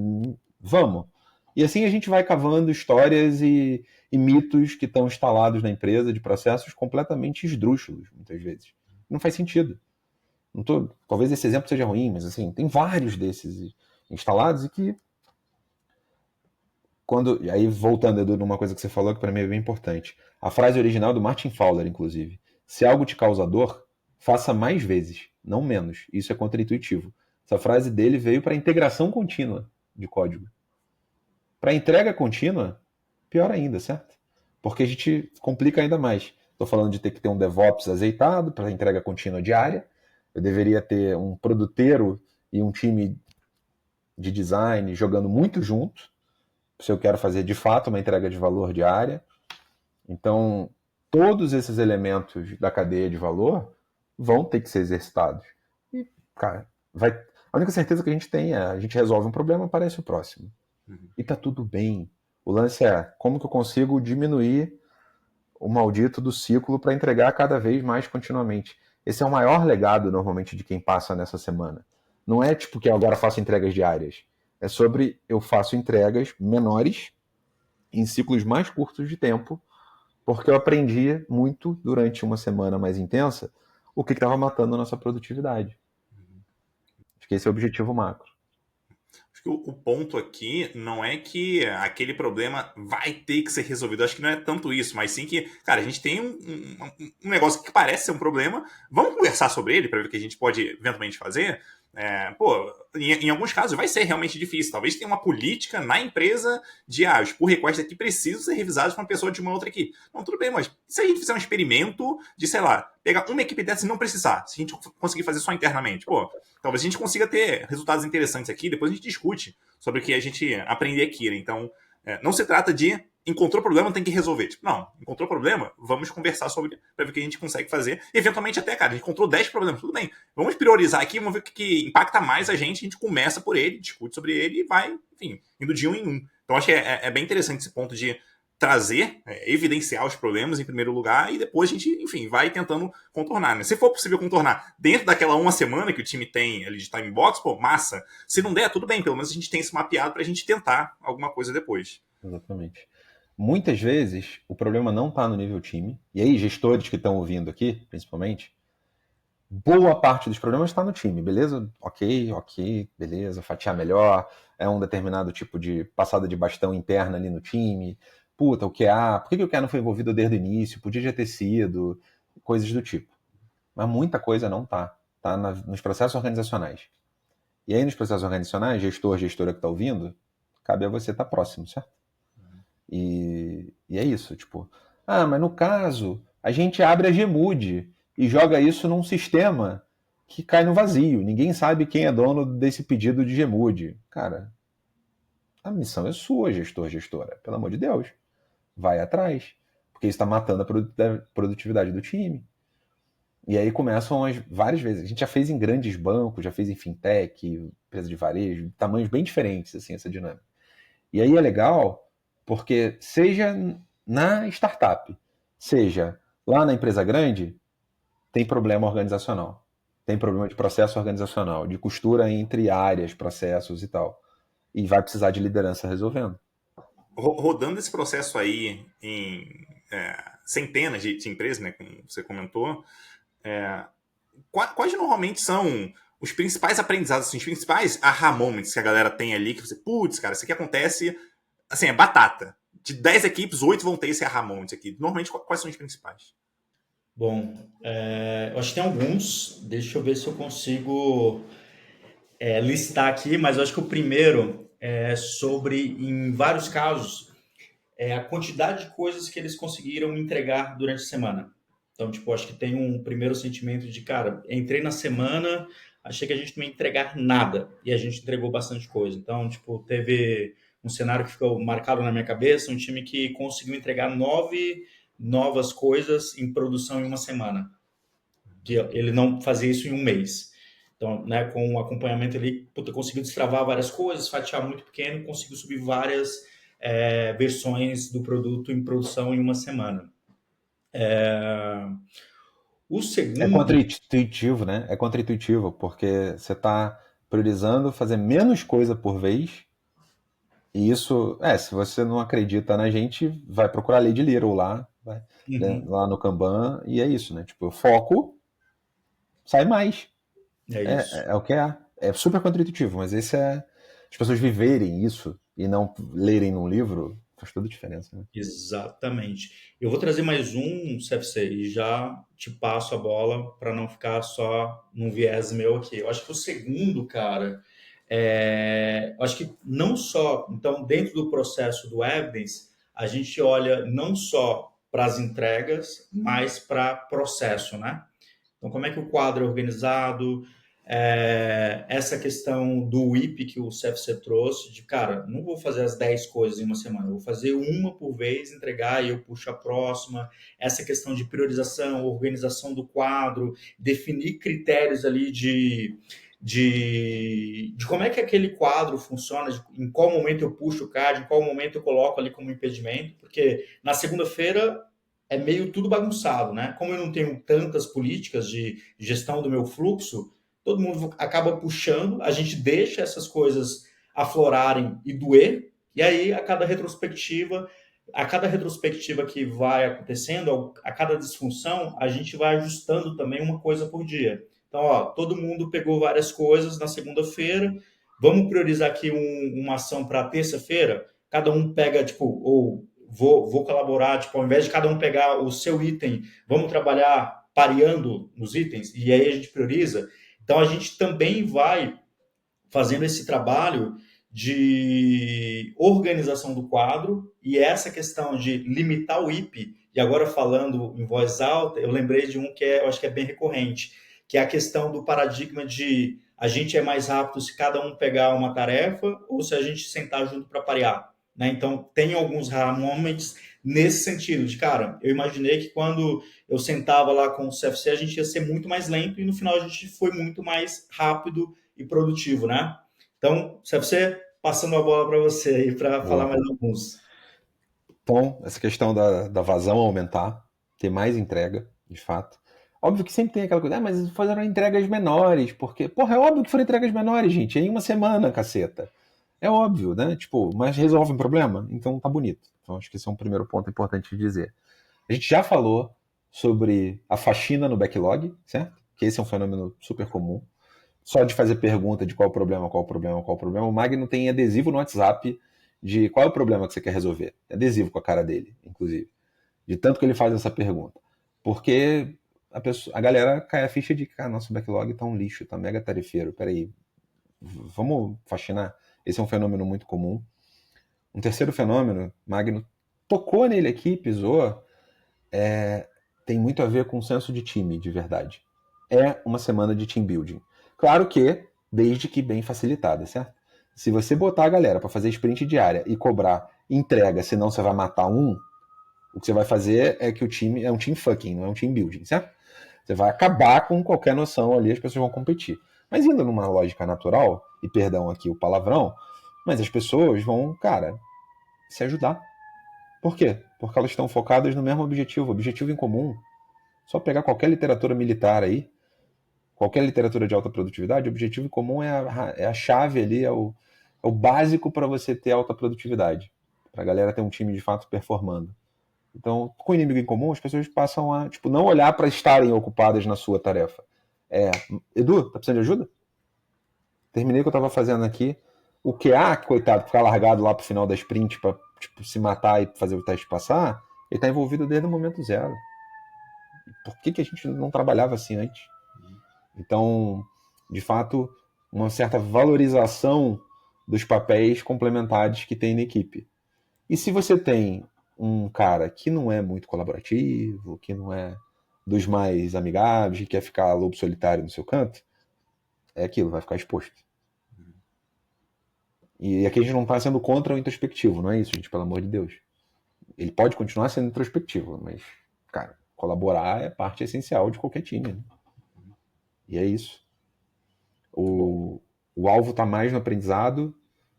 Vamos. E assim a gente vai cavando histórias e mitos que estão instalados na empresa de processos completamente esdrúxulos, muitas vezes. Não faz sentido. Talvez esse exemplo seja ruim, mas assim, tem vários desses instalados e que aí voltando, Edu, numa coisa que você falou que para mim é bem importante. A frase original do Martin Fowler, inclusive. Se algo te causa dor, faça mais vezes, não menos. Isso é contraintuitivo. Essa frase dele veio para integração contínua de código. Para entrega contínua, pior ainda, certo? Porque a gente complica ainda mais. Estou falando de ter que ter um DevOps azeitado para entrega contínua diária. Eu deveria ter um produteiro e um time de design jogando muito junto. se eu quero fazer de fato uma entrega de valor diária. Então, todos esses elementos da cadeia de valor vão ter que ser exercitados. E, cara, a única certeza que a gente tem é a gente resolve um problema, aparece o próximo. E tá tudo bem. O lance é como que eu consigo diminuir o maldito do ciclo para entregar cada vez mais continuamente. Esse é o maior legado, normalmente, de quem passa nessa semana. Não é tipo que eu agora faço entregas diárias. É sobre eu faço entregas menores em ciclos mais curtos de tempo, porque eu aprendi muito durante uma semana mais intensa o que estava matando a nossa produtividade. Acho que esse é o objetivo macro. Acho que o ponto aqui não é que aquele problema vai ter que ser resolvido. Acho que não é tanto isso, mas sim que, cara, a gente tem um negócio que parece ser um problema. Vamos conversar sobre ele para ver o que a gente pode eventualmente fazer. Em alguns casos vai ser realmente difícil. Talvez tenha uma política na empresa de os pull requests aqui precisam ser revisados por uma pessoa de uma outra equipe. Não, tudo bem, mas se a gente fizer um experimento de, sei lá, pegar uma equipe dessa e não precisar, se a gente conseguir fazer só internamente, talvez a gente consiga ter resultados interessantes aqui, depois a gente discute sobre o que a gente aprender aqui, né? Então, não se trata de encontrou problema, tem que resolver. Tipo, não, encontrou problema, vamos conversar sobre para ver o que a gente consegue fazer. E, eventualmente, até, cara, a gente encontrou 10 problemas, tudo bem. Vamos priorizar aqui, vamos ver o que impacta mais a gente começa por ele, discute sobre ele e vai, enfim, indo de um em um. Então, acho que é bem interessante esse ponto de trazer, evidenciar os problemas em primeiro lugar e depois a gente, enfim, vai tentando contornar, né? Se for possível contornar dentro daquela uma semana que o time tem ali de time box, massa. Se não der, tudo bem, pelo menos a gente tem isso mapeado pra gente tentar alguma coisa depois. Exatamente. Muitas vezes o problema não está no nível time, e aí gestores que estão ouvindo aqui, principalmente, boa parte dos problemas está no time, beleza? Ok, beleza, fatiar melhor, é um determinado tipo de passada de bastão interna ali no time, puta, o QA, por que o QA não foi envolvido desde o início? Podia já ter sido, coisas do tipo. Mas muita coisa não tá nos processos organizacionais. E aí nos processos organizacionais, gestora que está ouvindo, cabe a você estar próximo, certo? E é isso, tipo, mas no caso, a gente abre a Gmood e joga isso num sistema que cai no vazio. Ninguém sabe quem é dono desse pedido de Gmood. Cara, a missão é sua, gestora. Pelo amor de Deus. Vai atrás. Porque isso está matando a produtividade do time. E aí começam várias vezes. A gente já fez em grandes bancos, já fez em fintech, empresa de varejo, tamanhos bem diferentes, assim, essa dinâmica. E aí é legal porque seja na startup, seja lá na empresa grande, tem problema organizacional. Tem problema de processo organizacional, de costura entre áreas, processos e tal. E vai precisar de liderança resolvendo. Rodando esse processo aí em centenas de empresas, né, como você comentou, quais normalmente são os principais aprendizados, assim, os principais aha moments que a galera tem ali, que você, putz, cara, isso aqui acontece, assim, é batata. De 10 equipes, 8 vão ter esse aha moments aqui. Normalmente, quais são os principais? Bom, eu acho que tem alguns. Deixa eu ver se eu consigo listar aqui, mas eu acho que o primeiro é sobre, em vários casos, a quantidade de coisas que eles conseguiram entregar durante a semana. Então, tipo, acho que tem um primeiro sentimento de, cara, entrei na semana, achei que a gente não ia entregar nada, e a gente entregou bastante coisa. Então, tipo, teve um cenário que ficou marcado na minha cabeça, um time que conseguiu entregar 9 novas coisas em produção em uma semana. Que ele não fazia isso em um mês. Então, né, com o acompanhamento ele conseguiu destravar várias coisas, fatiar muito pequeno, conseguiu subir várias versões do produto em produção em uma semana. O É segundo... contra-intuitivo, né? É contra-intuitivo, porque você está priorizando fazer menos coisa por vez. E isso, se você não acredita na gente, vai procurar Lady Little lá, lá no Kanban, e é isso, né? Tipo, foco, sai mais. É isso. É o que é. É super contra-intuitivo, mas esse é. As pessoas viverem isso e não lerem num livro faz toda a diferença, né? Exatamente. Eu vou trazer mais um CFC e já te passo a bola para não ficar só num viés meu aqui. Eu acho que o segundo, cara, eu acho que não só... Então, dentro do processo do Evidence, a gente olha não só para as entregas, mas para processo, né? Então, como é que o quadro é organizado? essa questão do WIP que o CFC trouxe, de, cara, não vou fazer as 10 coisas em uma semana, eu vou fazer uma por vez, entregar e eu puxo a próxima. Essa questão de priorização, organização do quadro, definir critérios ali de como é que aquele quadro funciona, em qual momento eu puxo o card, em qual momento eu coloco ali como impedimento, porque na segunda-feira é meio tudo bagunçado, né? Como eu não tenho tantas políticas de gestão do meu fluxo, todo mundo acaba puxando, a gente deixa essas coisas aflorarem e doer, e aí a cada retrospectiva que vai acontecendo, a cada disfunção, a gente vai ajustando também uma coisa por dia. Então, ó, todo mundo pegou várias coisas na segunda-feira, vamos priorizar aqui uma ação para terça-feira, cada um pega, tipo, ou vou colaborar, tipo, ao invés de cada um pegar o seu item, vamos trabalhar pareando nos itens, e aí a gente prioriza. Então, a gente também vai fazendo esse trabalho de organização do quadro e essa questão de limitar o IP, e agora falando em voz alta, eu lembrei de um que eu acho que é bem recorrente, que é a questão do paradigma de a gente é mais rápido se cada um pegar uma tarefa ou se a gente sentar junto para parear. Né? Então, tem alguns moments nesse sentido de, cara, eu imaginei que quando eu sentava lá com o CFC, a gente ia ser muito mais lento e no final a gente foi muito mais rápido e produtivo, né? Então, CFC, passando a bola para você aí para falar Boa. mais alguns. Então, essa questão da vazão aumentar, ter mais entrega, de fato. Óbvio que sempre tem aquela coisa, mas foram entregas menores, porque, porra, é óbvio que foram entregas menores, gente, é em uma semana, caceta. É óbvio, né? Tipo, mas resolve um problema? Então tá bonito. Então acho que esse é um primeiro ponto importante de dizer. A gente já falou sobre a faxina no backlog, certo? Que esse é um fenômeno super comum. Só de fazer pergunta de qual o problema, qual o problema, qual o problema. O Magno tem adesivo no WhatsApp de qual é o problema que você quer resolver. Adesivo com a cara dele, inclusive. De tanto que ele faz essa pergunta. Porque a galera cai a ficha de que nosso backlog tá um lixo, tá mega tarefeiro. Peraí, vamos faxinar? Esse é um fenômeno muito comum. Um terceiro fenômeno, Magno tocou nele aqui, pisou, tem muito a ver com o senso de time, de verdade. É uma semana de team building. Claro que, desde que bem facilitada, certo? Se você botar a galera para fazer sprint diária e cobrar entrega, senão você vai matar um, o que você vai fazer é que o time é um team fucking, não é um team building, certo? Você vai acabar com qualquer noção ali, as pessoas vão competir. Mas indo numa lógica natural, e perdão aqui o palavrão, mas as pessoas vão, cara, se ajudar. Por quê? Porque elas estão focadas no mesmo objetivo em comum. Só pegar qualquer literatura militar aí, qualquer literatura de alta produtividade, o objetivo em comum é a chave ali, é o básico para você ter alta produtividade. Para a galera ter um time de fato performando. Então, com o inimigo em comum, as pessoas passam a não olhar para estarem ocupadas na sua tarefa. Edu, tá precisando de ajuda? Terminei o que eu estava fazendo aqui. O QA, coitado, ficar largado lá pro final da sprint para se matar e fazer o teste passar, ele está envolvido desde o momento zero. Por que a gente não trabalhava assim antes? Então, de fato, uma certa valorização dos papéis complementares que tem na equipe. E se você tem um cara que não é muito colaborativo, que não é dos mais amigáveis, que quer ficar lobo solitário no seu canto, é aquilo, vai ficar exposto. E aqui a gente não está sendo contra o introspectivo, não é isso, gente, pelo amor de Deus. Ele pode continuar sendo introspectivo, mas, cara, colaborar é parte essencial de qualquer time. Né? E é isso. O alvo está mais no aprendizado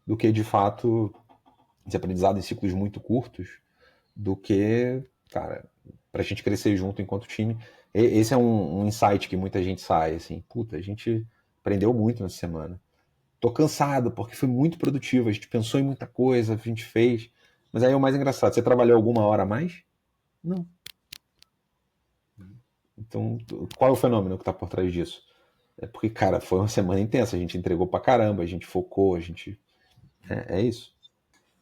do que, de fato, esse aprendizado em ciclos muito curtos, do que, cara, pra gente crescer junto enquanto time. Esse é um insight que muita gente sai, assim, puta, a gente aprendeu muito nessa semana. Tô cansado, porque foi muito produtivo, a gente pensou em muita coisa, a gente fez. Mas aí é o mais engraçado, você trabalhou alguma hora a mais? Não. Então, qual é o fenômeno que tá por trás disso? É porque, cara, foi uma semana intensa, a gente entregou pra caramba, a gente focou, a gente... É isso.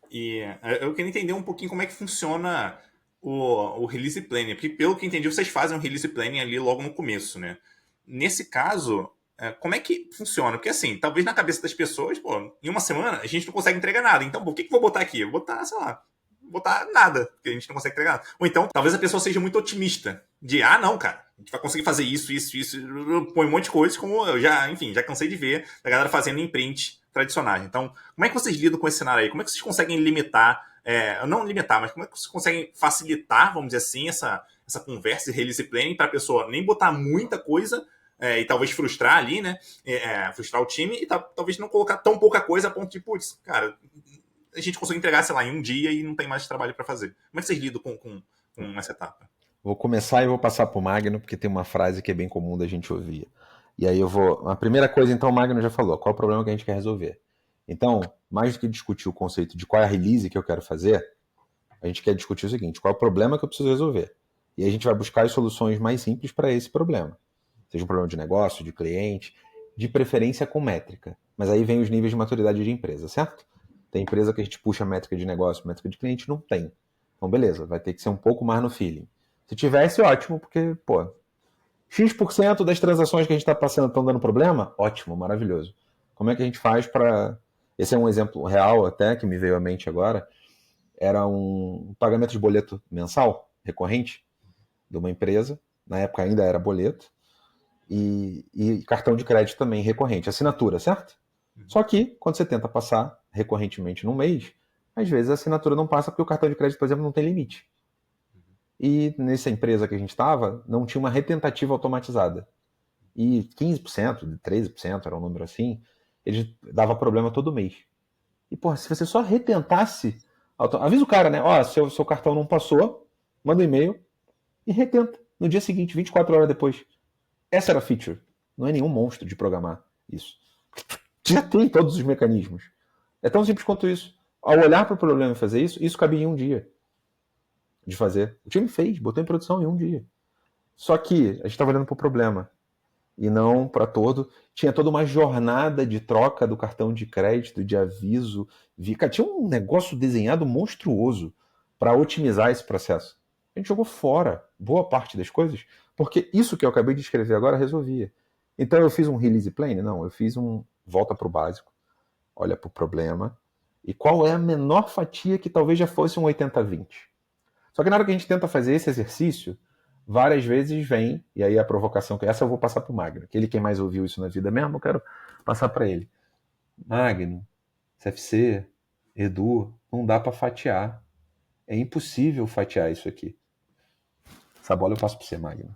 E eu queria entender um pouquinho como é que funciona o release planning, porque pelo que entendi, vocês fazem um release planning ali logo no começo, né? Nesse caso, como é que funciona? Porque assim, talvez na cabeça das pessoas, pô, em uma semana a gente não consegue entregar nada, então por que eu vou botar aqui? Eu vou botar, sei lá, botar nada, porque a gente não consegue entregar nada. Ou então, talvez a pessoa seja muito otimista, de, não, cara, a gente vai conseguir fazer isso, põe um monte de coisas, como eu já, enfim, já cansei de ver a galera fazendo em print tradicionais. Então, como é que vocês lidam com esse cenário aí? Como é que vocês conseguem limitar, não limitar, mas como é que vocês conseguem facilitar, vamos dizer assim, essa conversa de release planning para a pessoa nem botar muita coisa e talvez frustrar ali, né? Frustrar o time e talvez não colocar tão pouca coisa a ponto de, putz, cara, a gente consegue entregar, sei lá, em um dia e não tem mais trabalho para fazer. Como é que vocês lidam com essa etapa? Vou começar e vou passar para o Magno, porque tem uma frase que é bem comum da gente ouvir. E aí eu vou... A primeira coisa, então, o Magno já falou. Qual é o problema que a gente quer resolver? Então, mais do que discutir o conceito de qual é a release que eu quero fazer, a gente quer discutir o seguinte: qual é o problema que eu preciso resolver? E aí a gente vai buscar as soluções mais simples para esse problema. Seja um problema de negócio, de cliente, de preferência com métrica. Mas aí vem os níveis de maturidade de empresa, certo? Tem empresa que a gente puxa métrica de negócio, métrica de cliente, não tem. Então, beleza, vai ter que ser um pouco mais no feeling. Se tivesse, ótimo, porque, pô, X% das transações que a gente está passando estão dando problema? Ótimo, maravilhoso. Como é que a gente faz para... Esse é um exemplo real até, que me veio à mente agora. Era um pagamento de boleto mensal, recorrente, de uma empresa. Na época ainda era boleto. E cartão de crédito também recorrente. Assinatura, certo? Só que, quando você tenta passar recorrentemente num mês, às vezes a assinatura não passa porque o cartão de crédito, por exemplo, não tem limite. E nessa empresa que a gente estava, não tinha uma retentativa automatizada. E 15%, 13%, era um número assim, ele dava problema todo mês. E, porra, se você só retentasse... Avisa o cara, né? Ó, seu cartão não passou, manda um e-mail e retenta. No dia seguinte, 24 horas depois. Essa era a feature. Não é nenhum monstro de programar isso. Já tem todos os mecanismos. É tão simples quanto isso. Ao olhar para o problema e fazer isso cabia em um dia de fazer. O time fez, botou em produção em um dia. Só que a gente estava olhando para o problema e não para todo. Tinha toda uma jornada de troca do cartão de crédito, de aviso. Tinha um negócio desenhado monstruoso para otimizar esse processo. A gente jogou fora boa parte das coisas, porque isso que eu acabei de escrever agora resolvia. Então eu fiz um release plan? Não, eu fiz um volta para o básico, olha para o problema, e qual é a menor fatia que talvez já fosse um 80-20. Só que na hora que a gente tenta fazer esse exercício, várias vezes vem, e aí a provocação, que essa eu vou passar para o Magno, que ele quem mais ouviu isso na vida mesmo, eu quero passar para ele. Magno, CFC, Edu, não dá para fatiar. É impossível fatiar isso aqui. Essa bola eu passo para você, Magno.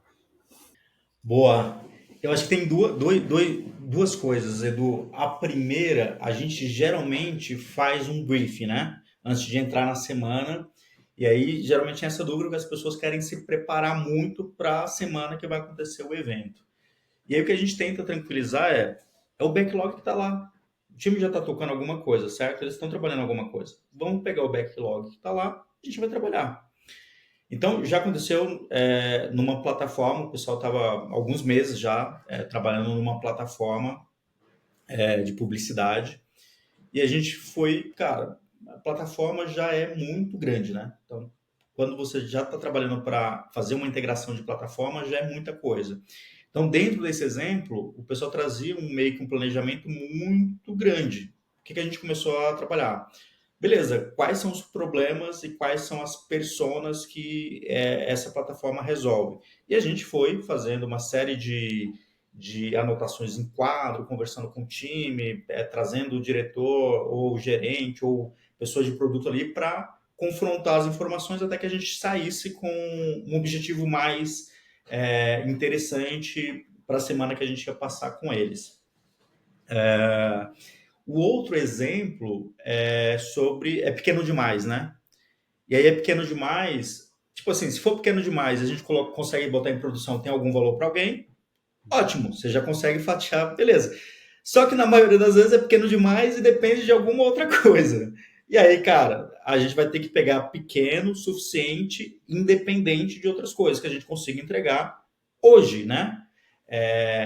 Boa. Eu acho que tem duas coisas, Edu. A primeira, a gente geralmente faz um briefing, né? Antes de entrar na semana. E aí, geralmente, tem essa dúvida que as pessoas querem se preparar muito para a semana que vai acontecer o evento. E aí, o que a gente tenta tranquilizar é o backlog que está lá. O time já está tocando alguma coisa, certo? Eles estão trabalhando alguma coisa. Vamos pegar o backlog que está lá, a gente vai trabalhar. Então, já aconteceu numa plataforma, o pessoal estava alguns meses já trabalhando numa plataforma de publicidade, e a gente foi, cara, a plataforma já é muito grande, né? Então, quando você já está trabalhando para fazer uma integração de plataforma, já é muita coisa. Então, dentro desse exemplo, o pessoal trazia meio que um planejamento muito grande. O que a gente começou a trabalhar? Beleza, quais são os problemas e quais são as personas que essa plataforma resolve? E a gente foi fazendo uma série de anotações em quadro, conversando com o time, trazendo o diretor ou o gerente ou pessoas de produto ali para confrontar as informações até que a gente saísse com um objetivo mais interessante para a semana que a gente ia passar com eles. O outro exemplo é pequeno demais, né? E aí é pequeno demais, tipo assim, se for pequeno demais, a gente consegue botar em produção, tem algum valor para alguém, ótimo, você já consegue fatiar, beleza. Só que na maioria das vezes é pequeno demais e depende de alguma outra coisa. E aí, cara, a gente vai ter que pegar pequeno, suficiente, independente de outras coisas que a gente consiga entregar hoje, né?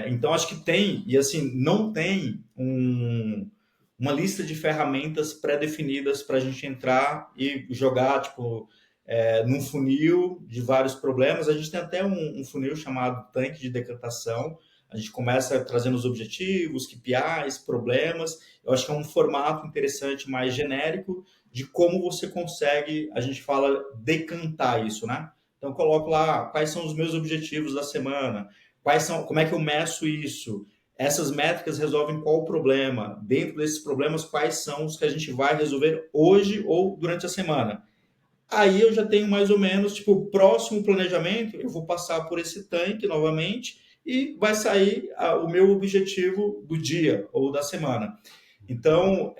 Então, acho que tem, e assim, não tem uma lista de ferramentas pré-definidas para a gente entrar e jogar, tipo, num funil de vários problemas. A gente tem até um funil chamado tanque de decantação. A gente começa trazendo os objetivos, KPIs, problemas. Eu acho que é um formato interessante, mais genérico, de como você consegue, a gente fala, decantar isso, né? Então, eu coloco lá quais são os meus objetivos da semana, como é que eu meço isso, essas métricas resolvem qual o problema, dentro desses problemas, quais são os que a gente vai resolver hoje ou durante a semana. Aí eu já tenho mais ou menos, tipo, o próximo planejamento, eu vou passar por esse tanque novamente e vai sair o meu objetivo do dia ou da semana. Então,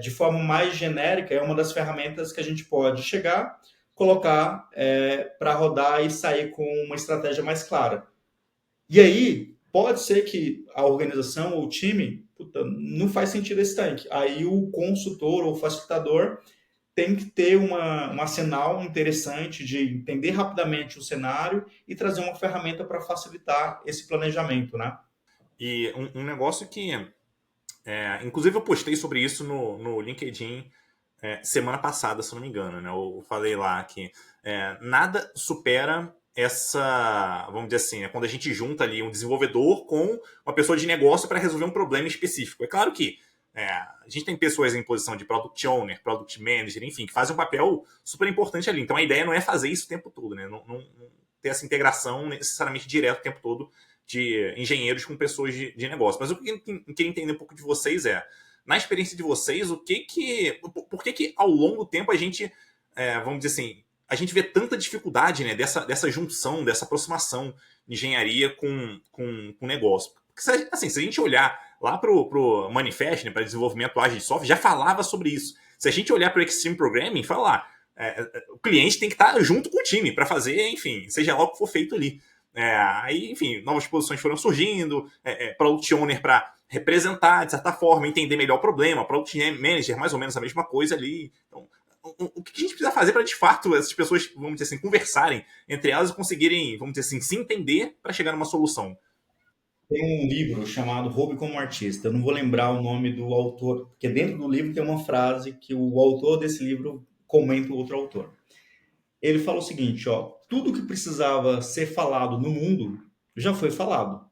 de forma mais genérica, é uma das ferramentas que a gente pode chegar, colocar para rodar e sair com uma estratégia mais clara. E aí, pode ser que a organização ou o time, puta, não faz sentido esse tanque. Aí o consultor ou facilitador tem que ter um arsenal interessante de entender rapidamente o cenário e trazer uma ferramenta para facilitar esse planejamento, né? E um negócio que, inclusive eu postei sobre isso no LinkedIn semana passada, se eu não me engano, né? Eu falei lá que nada supera essa, vamos dizer assim, quando a gente junta ali um desenvolvedor com uma pessoa de negócio para resolver um problema específico. É claro que a gente tem pessoas em posição de Product Owner, Product Manager, enfim, que fazem um papel super importante ali. Então a ideia não é fazer isso o tempo todo, né? Não ter essa integração necessariamente direta o tempo todo de engenheiros com pessoas de negócio. Mas o que eu queria entender um pouco de vocês na experiência de vocês, por que ao longo do tempo a gente, vamos dizer assim, a gente vê tanta dificuldade, né, dessa junção, dessa aproximação de engenharia com negócio? Porque, assim, se a gente olhar lá pro Manifest, né, para desenvolvimento ágil de software, já falava sobre isso. Se a gente olhar para o Extreme Programming, fala lá, o cliente tem que estar junto com o time para fazer, enfim, seja lá o que for feito ali. Aí, enfim, novas posições foram surgindo, Product Owner para representar, de certa forma, entender melhor o problema, Product Manager, mais ou menos a mesma coisa ali. Então, o que a gente precisa fazer para, de fato, essas pessoas, vamos dizer assim, conversarem entre elas e conseguirem, vamos dizer assim, se entender para chegar numa solução? Tem um livro chamado Roube como Artista. Eu não vou lembrar o nome do autor, porque dentro do livro tem uma frase que o autor desse livro comenta o outro autor. Ele fala o seguinte, ó, tudo que precisava ser falado no mundo já foi falado.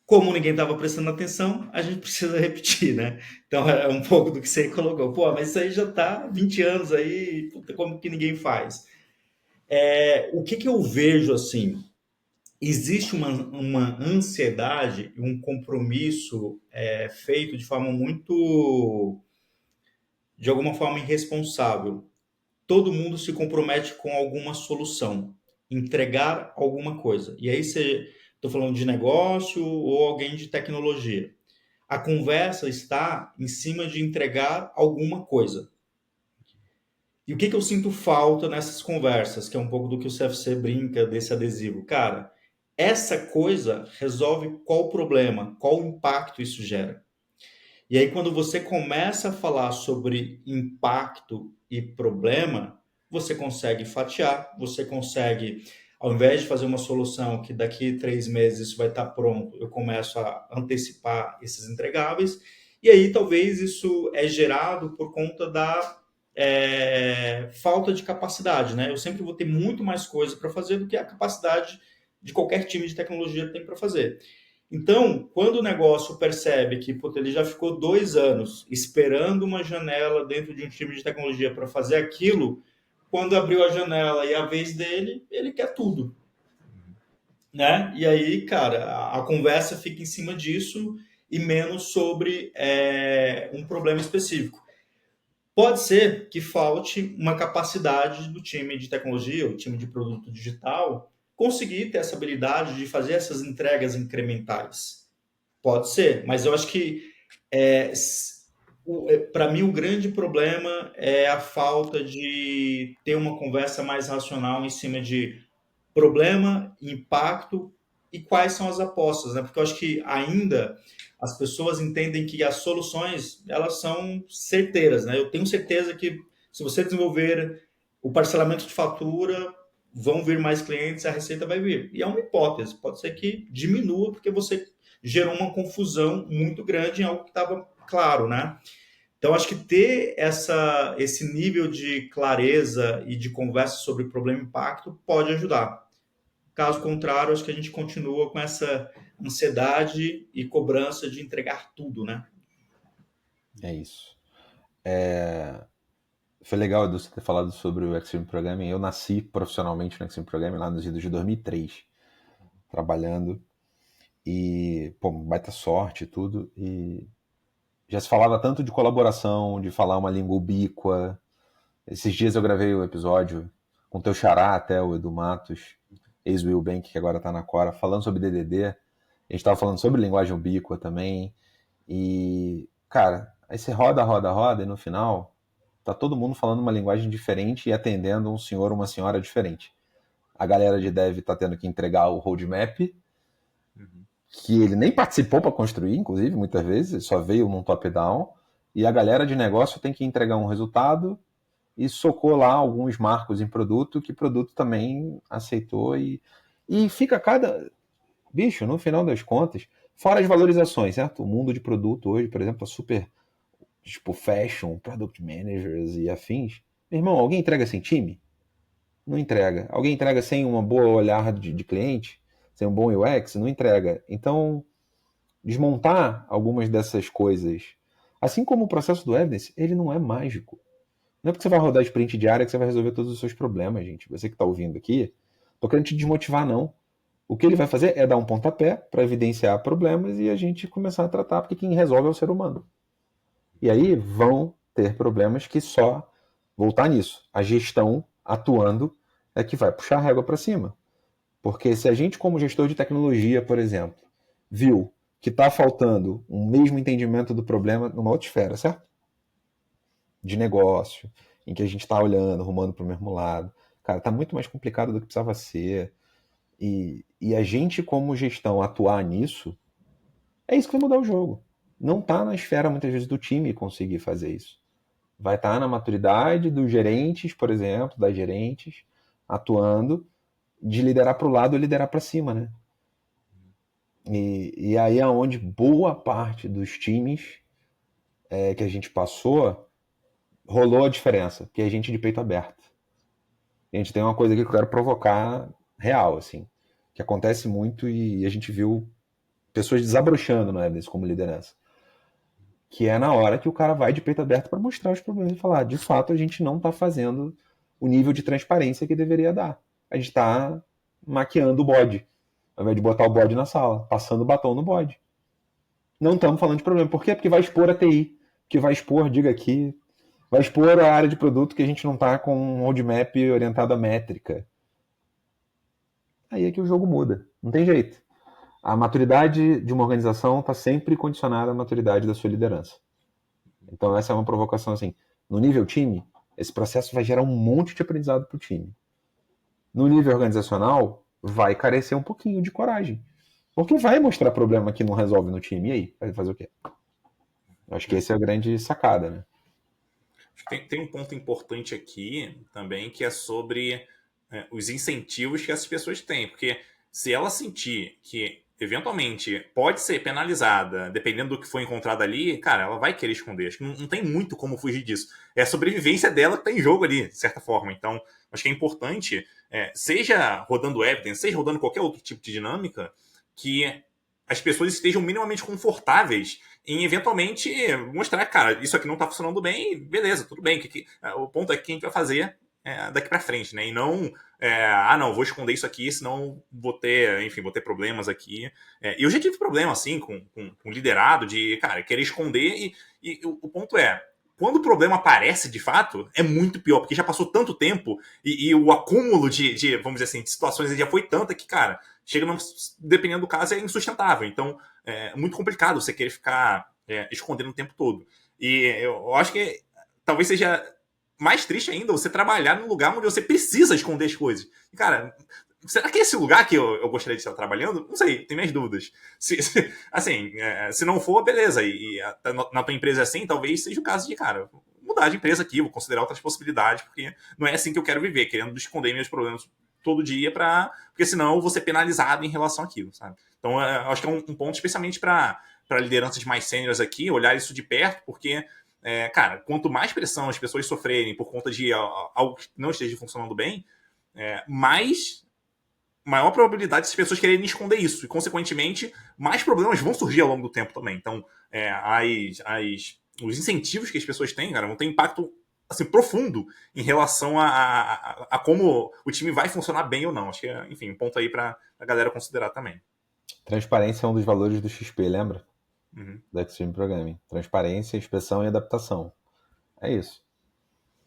Como ninguém estava prestando atenção, a gente precisa repetir, né? Então é um pouco do que você colocou. Pô, mas isso aí já está 20 anos aí, puta, como que ninguém faz? O que eu vejo assim? Existe uma ansiedade e um compromisso feito de forma muito, de alguma forma, irresponsável. Todo mundo se compromete com alguma solução, entregar alguma coisa. E aí você, estou falando de negócio ou alguém de tecnologia. A conversa está em cima de entregar alguma coisa. E o que eu sinto falta nessas conversas, que é um pouco do que o CFC brinca desse adesivo? Cara, essa coisa resolve qual problema, qual impacto isso gera. E aí, quando você começa a falar sobre impacto e problema, você consegue fatiar, você consegue, ao invés de fazer uma solução que daqui 3 meses isso vai estar pronto, eu começo a antecipar esses entregáveis, e aí talvez isso é gerado por conta da falta de capacidade, né? Eu sempre vou ter muito mais coisa para fazer do que a capacidade de qualquer time de tecnologia tem para fazer. Então, quando o negócio percebe que puta, ele já ficou 2 anos esperando uma janela dentro de um time de tecnologia para fazer aquilo, quando abriu a janela e a vez dele, ele quer tudo, né? E aí, cara, a conversa fica em cima disso e menos sobre um problema específico. Pode ser que falte uma capacidade do time de tecnologia, o time de produto digital, conseguir ter essa habilidade de fazer essas entregas incrementais. Pode ser, mas eu acho que para mim o grande problema é a falta de ter uma conversa mais racional em cima de problema, impacto e quais são as apostas, né? Porque eu acho que ainda as pessoas entendem que as soluções elas são certeiras, né? Eu tenho certeza que se você desenvolver o parcelamento de fatura, vão vir mais clientes, a receita vai vir. E é uma hipótese, pode ser que diminua porque você gerou uma confusão muito grande em algo que estava claro, né? Então, acho que ter esse nível de clareza e de conversa sobre problema e impacto pode ajudar. Caso contrário, acho que a gente continua com essa ansiedade e cobrança de entregar tudo, né? É isso. Foi legal, Edu, você ter falado sobre o Extreme Programming. Eu nasci profissionalmente no Extreme Programming lá nos idos de 2003, trabalhando. E, pô, baita sorte e tudo. E já se falava tanto de colaboração, de falar uma língua ubíqua. Esses dias eu gravei o episódio com teu xará até, o Edu Matos, ex-Will Bank, que agora tá na Quora, falando sobre DDD. A gente tava falando sobre linguagem ubíqua também. E, cara, aí você roda, roda, roda, e no final tá todo mundo falando uma linguagem diferente e atendendo um senhor ou uma senhora diferente. A galera de dev tá tendo que entregar o roadmap, que ele nem participou para construir, inclusive, muitas vezes, só veio num top-down, e a galera de negócio tem que entregar um resultado e socou lá alguns marcos em produto que o produto também aceitou e fica cada... Bicho, no final das contas, fora as valorizações, certo? O mundo de produto hoje, por exemplo, é super, tipo, fashion, product managers e afins. Meu irmão, alguém entrega sem time? Não entrega. Alguém entrega sem uma boa olhar de cliente? Sem um bom UX? Não entrega. Então, desmontar algumas dessas coisas, assim como o processo do Evidence, ele não é mágico. Não é porque você vai rodar sprint diária que você vai resolver todos os seus problemas, gente. Você que está ouvindo aqui, tô querendo te desmotivar, não. O que ele vai fazer é dar um pontapé para evidenciar problemas e a gente começar a tratar, porque quem resolve é o ser humano. E aí vão ter problemas que só voltar nisso. A gestão atuando é que vai puxar a régua para cima. Porque se a gente, como gestor de tecnologia, por exemplo, viu que está faltando um mesmo entendimento do problema numa outra esfera, certo? De negócio, em que a gente está olhando, rumando para o mesmo lado. Cara, está muito mais complicado do que precisava ser. E a gente, como gestão, atuar nisso, é isso que vai mudar o jogo. Não está na esfera, muitas vezes, do time conseguir fazer isso. Vai estar na maturidade dos gerentes, por exemplo, das gerentes, atuando, de liderar para o lado e liderar para cima, né? E aí é onde boa parte dos times que a gente passou rolou a diferença, porque é gente de peito aberto. A gente tem uma coisa aqui que eu quero provocar real, assim, que acontece muito e a gente viu pessoas desabrochando no Evidence como liderança. Que é na hora que o cara vai de peito aberto para mostrar os problemas e falar, de fato, a gente não está fazendo o nível de transparência que deveria dar. A gente está maquiando o bode, ao invés de botar o bode na sala, passando o batom no bode. Não estamos falando de problema. Por quê? Porque vai expor a TI, que vai expor, diga aqui, vai expor a área de produto que a gente não está com um roadmap orientado à métrica. Aí é que o jogo muda. Não tem jeito. A maturidade de uma organização está sempre condicionada à maturidade da sua liderança. Então essa é uma provocação assim. No nível time, esse processo vai gerar um monte de aprendizado para o time. No nível organizacional, vai carecer um pouquinho de coragem. Porque vai mostrar problema que não resolve no time. E aí? Vai fazer o quê? Acho que essa é a grande sacada, né? Tem um ponto importante aqui também, que é sobre os incentivos que essas pessoas têm. Porque se ela sentir que, eventualmente, pode ser penalizada, dependendo do que for encontrado ali, cara, ela vai querer esconder. Acho que não tem muito como fugir disso. É a sobrevivência dela que está em jogo ali, de certa forma. Então, acho que é importante, seja rodando Evidence, seja rodando qualquer outro tipo de dinâmica, que as pessoas estejam minimamente confortáveis em eventualmente mostrar, cara, isso aqui não tá funcionando bem, beleza, tudo bem. O ponto é que a gente vai fazer daqui para frente, né? E não, não, vou esconder isso aqui, senão vou ter problemas aqui. E eu já tive problema, assim, com liderado, de, cara, querer esconder, e o ponto é, quando o problema aparece de fato, é muito pior, porque já passou tanto tempo e o acúmulo de, vamos dizer assim, de situações já foi tanta que, cara, dependendo do caso, é insustentável. Então, é muito complicado você querer ficar escondendo o tempo todo. E eu acho que talvez seja mais triste ainda você trabalhar num lugar onde você precisa esconder as coisas. E, cara, será que é esse lugar que eu gostaria de estar trabalhando? Não sei, tenho minhas dúvidas. Se não for, beleza. E na tua empresa é assim, talvez seja o caso de, cara, mudar de empresa aqui, vou considerar outras possibilidades, porque não é assim que eu quero viver, querendo esconder meus problemas todo dia, porque senão eu vou ser penalizado em relação àquilo, sabe? Então, eu acho que é um ponto especialmente para lideranças mais sêniores aqui, olhar isso de perto, porque, cara, quanto mais pressão as pessoas sofrerem por conta de algo que não esteja funcionando bem, maior probabilidade de as pessoas quererem esconder isso. E, consequentemente, mais problemas vão surgir ao longo do tempo também. Então, os incentivos que as pessoas têm, cara, vão ter impacto assim, profundo em relação a como o time vai funcionar bem ou não. Acho que, enfim, um ponto aí para a galera considerar também. Transparência é um dos valores do XP, lembra? Uhum. Do Extreme Programming. Transparência, inspeção e adaptação. É isso.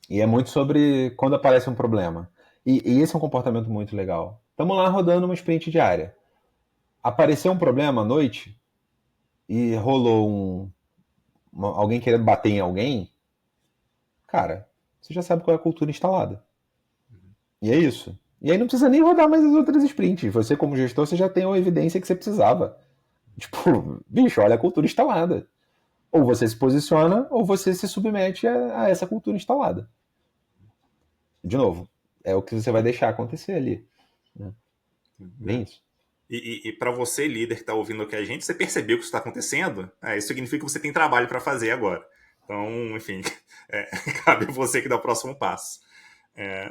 E é muito sobre quando aparece um problema. E esse é um comportamento muito legal. Estamos lá rodando uma sprint diária. Apareceu um problema à noite e rolou alguém querendo bater em alguém, cara, você já sabe qual é a cultura instalada. E é isso. E aí não precisa nem rodar mais as outras sprints. Você, como gestor, você já tem a evidência que você precisava. Tipo, bicho, olha a cultura instalada. Ou você se posiciona, ou você se submete a essa cultura instalada. De novo, é o que você vai deixar acontecer ali. Né? Bem isso. E para você, líder que está ouvindo aqui a gente, você percebeu que isso está acontecendo? Isso significa que você tem trabalho para fazer agora. Então, enfim, cabe a você que dá o próximo passo.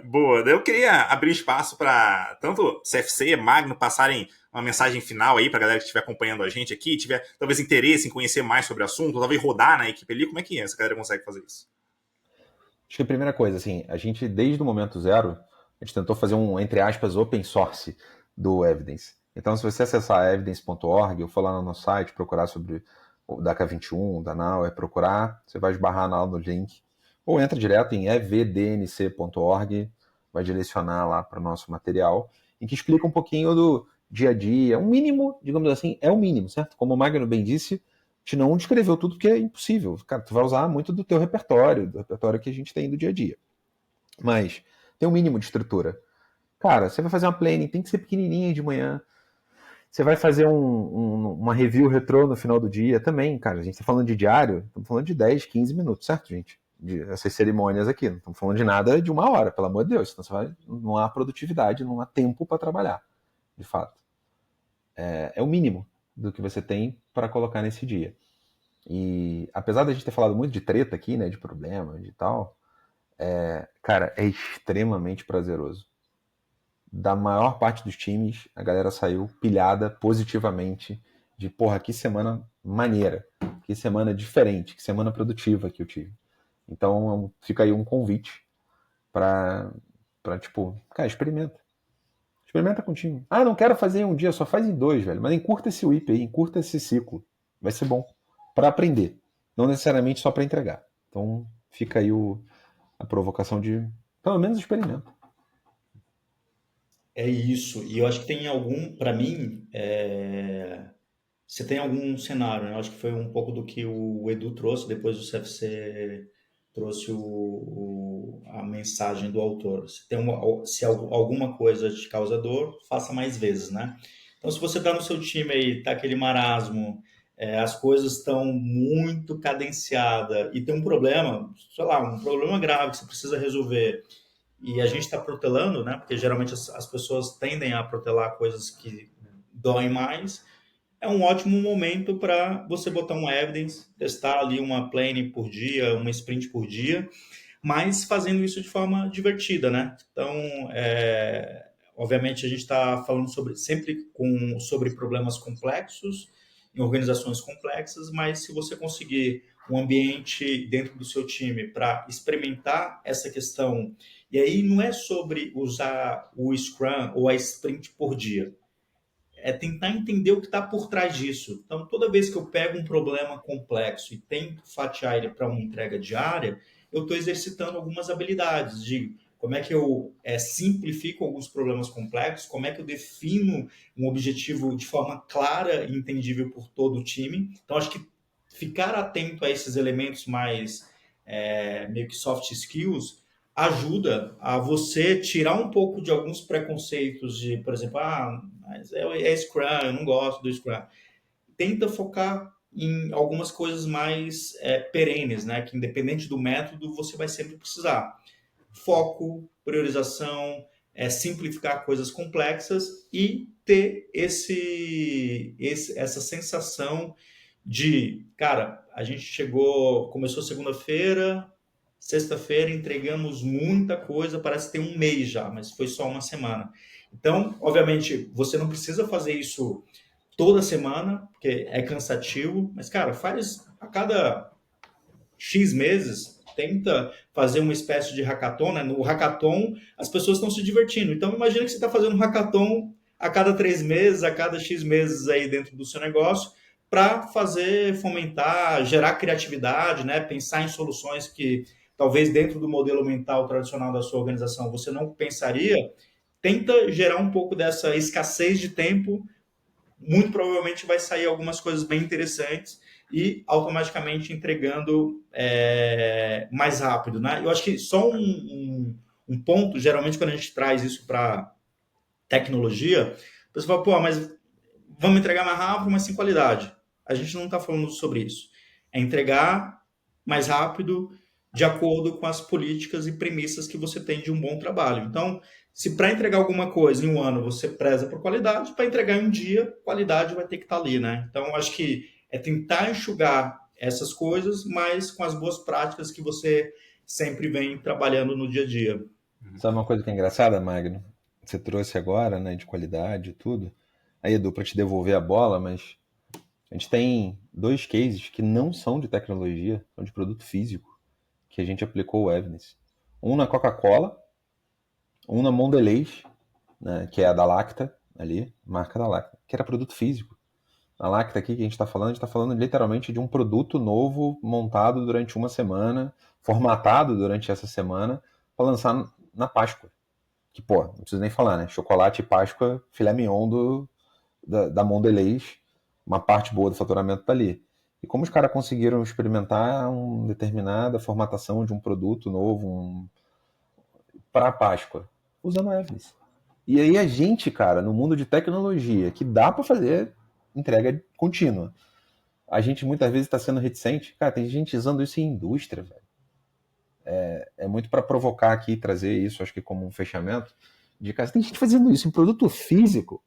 Boa, eu queria abrir espaço para tanto CFC e Magno passarem uma mensagem final aí para a galera que estiver acompanhando a gente aqui, tiver talvez interesse em conhecer mais sobre o assunto, ou talvez rodar na equipe ali. Como é que essa galera consegue fazer isso? Acho que a primeira coisa, assim, a gente, desde o momento zero, a gente tentou fazer um, entre aspas, open source do Evidence. Então, se você acessar evidence.org, ou for lá no nosso site, procurar sobre o da K21, da Now, procurar, você vai esbarrar lá no link, ou entra direto em evdnc.org, vai direcionar lá para o nosso material, em que explica um pouquinho do dia a dia, um mínimo, digamos assim, é o mínimo, certo? Como o Magno bem disse, a gente não descreveu tudo porque é impossível. Cara, tu vai usar muito do teu repertório, do repertório que a gente tem do dia a dia. Mas tem um mínimo de estrutura. Cara, você vai fazer uma planning, tem que ser pequenininha de manhã. Você vai fazer uma review retrô no final do dia também, cara. A gente está falando de diário, estamos falando de 10, 15 minutos, certo, gente? Essas cerimônias aqui. Não estamos falando de nada de 1 hora, pelo amor de Deus. Então não há produtividade, não há tempo para trabalhar, de fato. É o mínimo do que você tem para colocar nesse dia. E apesar da gente ter falado muito de treta aqui, né, de problema, de tal, cara, é extremamente prazeroso. Da maior parte dos times, a galera saiu pilhada positivamente de, porra, que semana maneira, que semana diferente, que semana produtiva que eu tive. Então fica aí um convite pra tipo, cara, experimenta. Experimenta com o time. Ah, não quero fazer em um dia, só faz em 2, velho. Mas encurta esse WIP aí, encurta esse ciclo. Vai ser bom. Para aprender. Não necessariamente só para entregar. Então fica aí a provocação de, pelo menos, experimenta. É isso. E eu acho que tem algum, para mim, você tem algum cenário, né? Eu acho que foi um pouco do que o Edu trouxe, depois o CFC trouxe a mensagem do autor. Se alguma coisa te causa dor, faça mais vezes, né? Então, se você está no seu time aí, tá aquele marasmo, as coisas estão muito cadenciadas e tem um problema, sei lá, um problema grave que você precisa resolver e a gente está protelando, né? Porque geralmente as pessoas tendem a protelar coisas que doem mais. É um ótimo momento para você botar um evidence, testar ali uma plane por dia, uma sprint por dia, mas fazendo isso de forma divertida, né? Então, obviamente a gente está falando sobre problemas complexos, em organizações complexas, mas se você conseguir um ambiente dentro do seu time para experimentar essa questão, e aí não é sobre usar o Scrum ou a sprint por dia, é tentar entender o que está por trás disso. Então, toda vez que eu pego um problema complexo e tento fatiar ele para uma entrega diária, eu estou exercitando algumas habilidades de como é que eu simplifico alguns problemas complexos, como é que eu defino um objetivo de forma clara e entendível por todo o time. Então, acho que ficar atento a esses elementos mais meio que soft skills ajuda a você tirar um pouco de alguns preconceitos de, por exemplo, mas é Scrum, eu não gosto do Scrum. Tenta focar em algumas coisas mais perenes, né? Que independente do método, você vai sempre precisar. Foco, priorização, simplificar coisas complexas e ter essa sensação de, cara, a gente começou segunda-feira, sexta-feira entregamos muita coisa, parece que tem um mês já, mas foi só uma semana. Então, obviamente, você não precisa fazer isso toda semana, porque é cansativo, mas, cara, faz a cada X meses, tenta fazer uma espécie de hackathon, né? No hackathon, as pessoas estão se divertindo. Então, imagina que você está fazendo um hackathon a cada 3 meses, a cada X meses aí dentro do seu negócio, para fazer, fomentar, gerar criatividade, né? Pensar em soluções que talvez dentro do modelo mental tradicional da sua organização você não pensaria. Tenta gerar um pouco dessa escassez de tempo, muito provavelmente vai sair algumas coisas bem interessantes e automaticamente entregando mais rápido, né? Eu acho que só um ponto, geralmente quando a gente traz isso para tecnologia, a pessoa fala, pô, mas vamos entregar mais rápido, mas sem qualidade. A gente não está falando sobre isso. É entregar mais rápido de acordo com as políticas e premissas que você tem de um bom trabalho. Então, se para entregar alguma coisa em um ano você preza por qualidade, para entregar em um dia, qualidade vai ter que estar ali, né? Então, acho que é tentar enxugar essas coisas, mas com as boas práticas que você sempre vem trabalhando no dia a dia. Sabe uma coisa que é engraçada, Magno? Você trouxe agora, né, de qualidade e tudo. Aí, Edu, para te devolver a bola, mas a gente tem 2 cases que não são de tecnologia, são de produto físico, que a gente aplicou o Evidence. Um na Coca-Cola, um na Mondelez, né, que é a da Lacta, ali, marca da Lacta, que era produto físico. A Lacta aqui que a gente está falando literalmente de um produto novo montado durante uma semana, formatado durante essa semana, para lançar na Páscoa. Que, pô, não preciso nem falar, né? Chocolate e Páscoa, filé mignon da Mondelez, uma parte boa do faturamento tá ali. E como os caras conseguiram experimentar uma determinada formatação de um produto novo para a Páscoa? Usando a Evidence. E aí a gente, cara, no mundo de tecnologia, que dá para fazer entrega contínua, a gente muitas vezes está sendo reticente. Cara, tem gente usando isso em indústria, velho. É muito para provocar aqui, trazer isso, acho que como um fechamento, de casa. Tem gente fazendo isso em produto físico.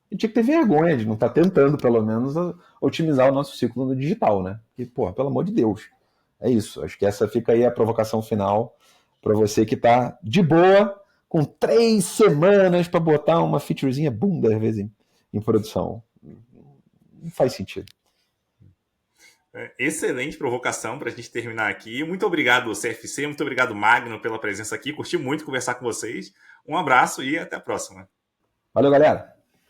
A gente tinha que ter vergonha de não estar tentando, pelo menos, otimizar o nosso ciclo no digital, né? E, pô, pelo amor de Deus. É isso. Acho que essa fica aí a provocação final para você que tá de boa, com 3 semanas para botar uma featurezinha bunda, às vezes, em produção. Não faz sentido. Excelente provocação para a gente terminar aqui. Muito obrigado, CFC. Muito obrigado, Magno, pela presença aqui. Curti muito conversar com vocês. Um abraço e até a próxima. Valeu, galera!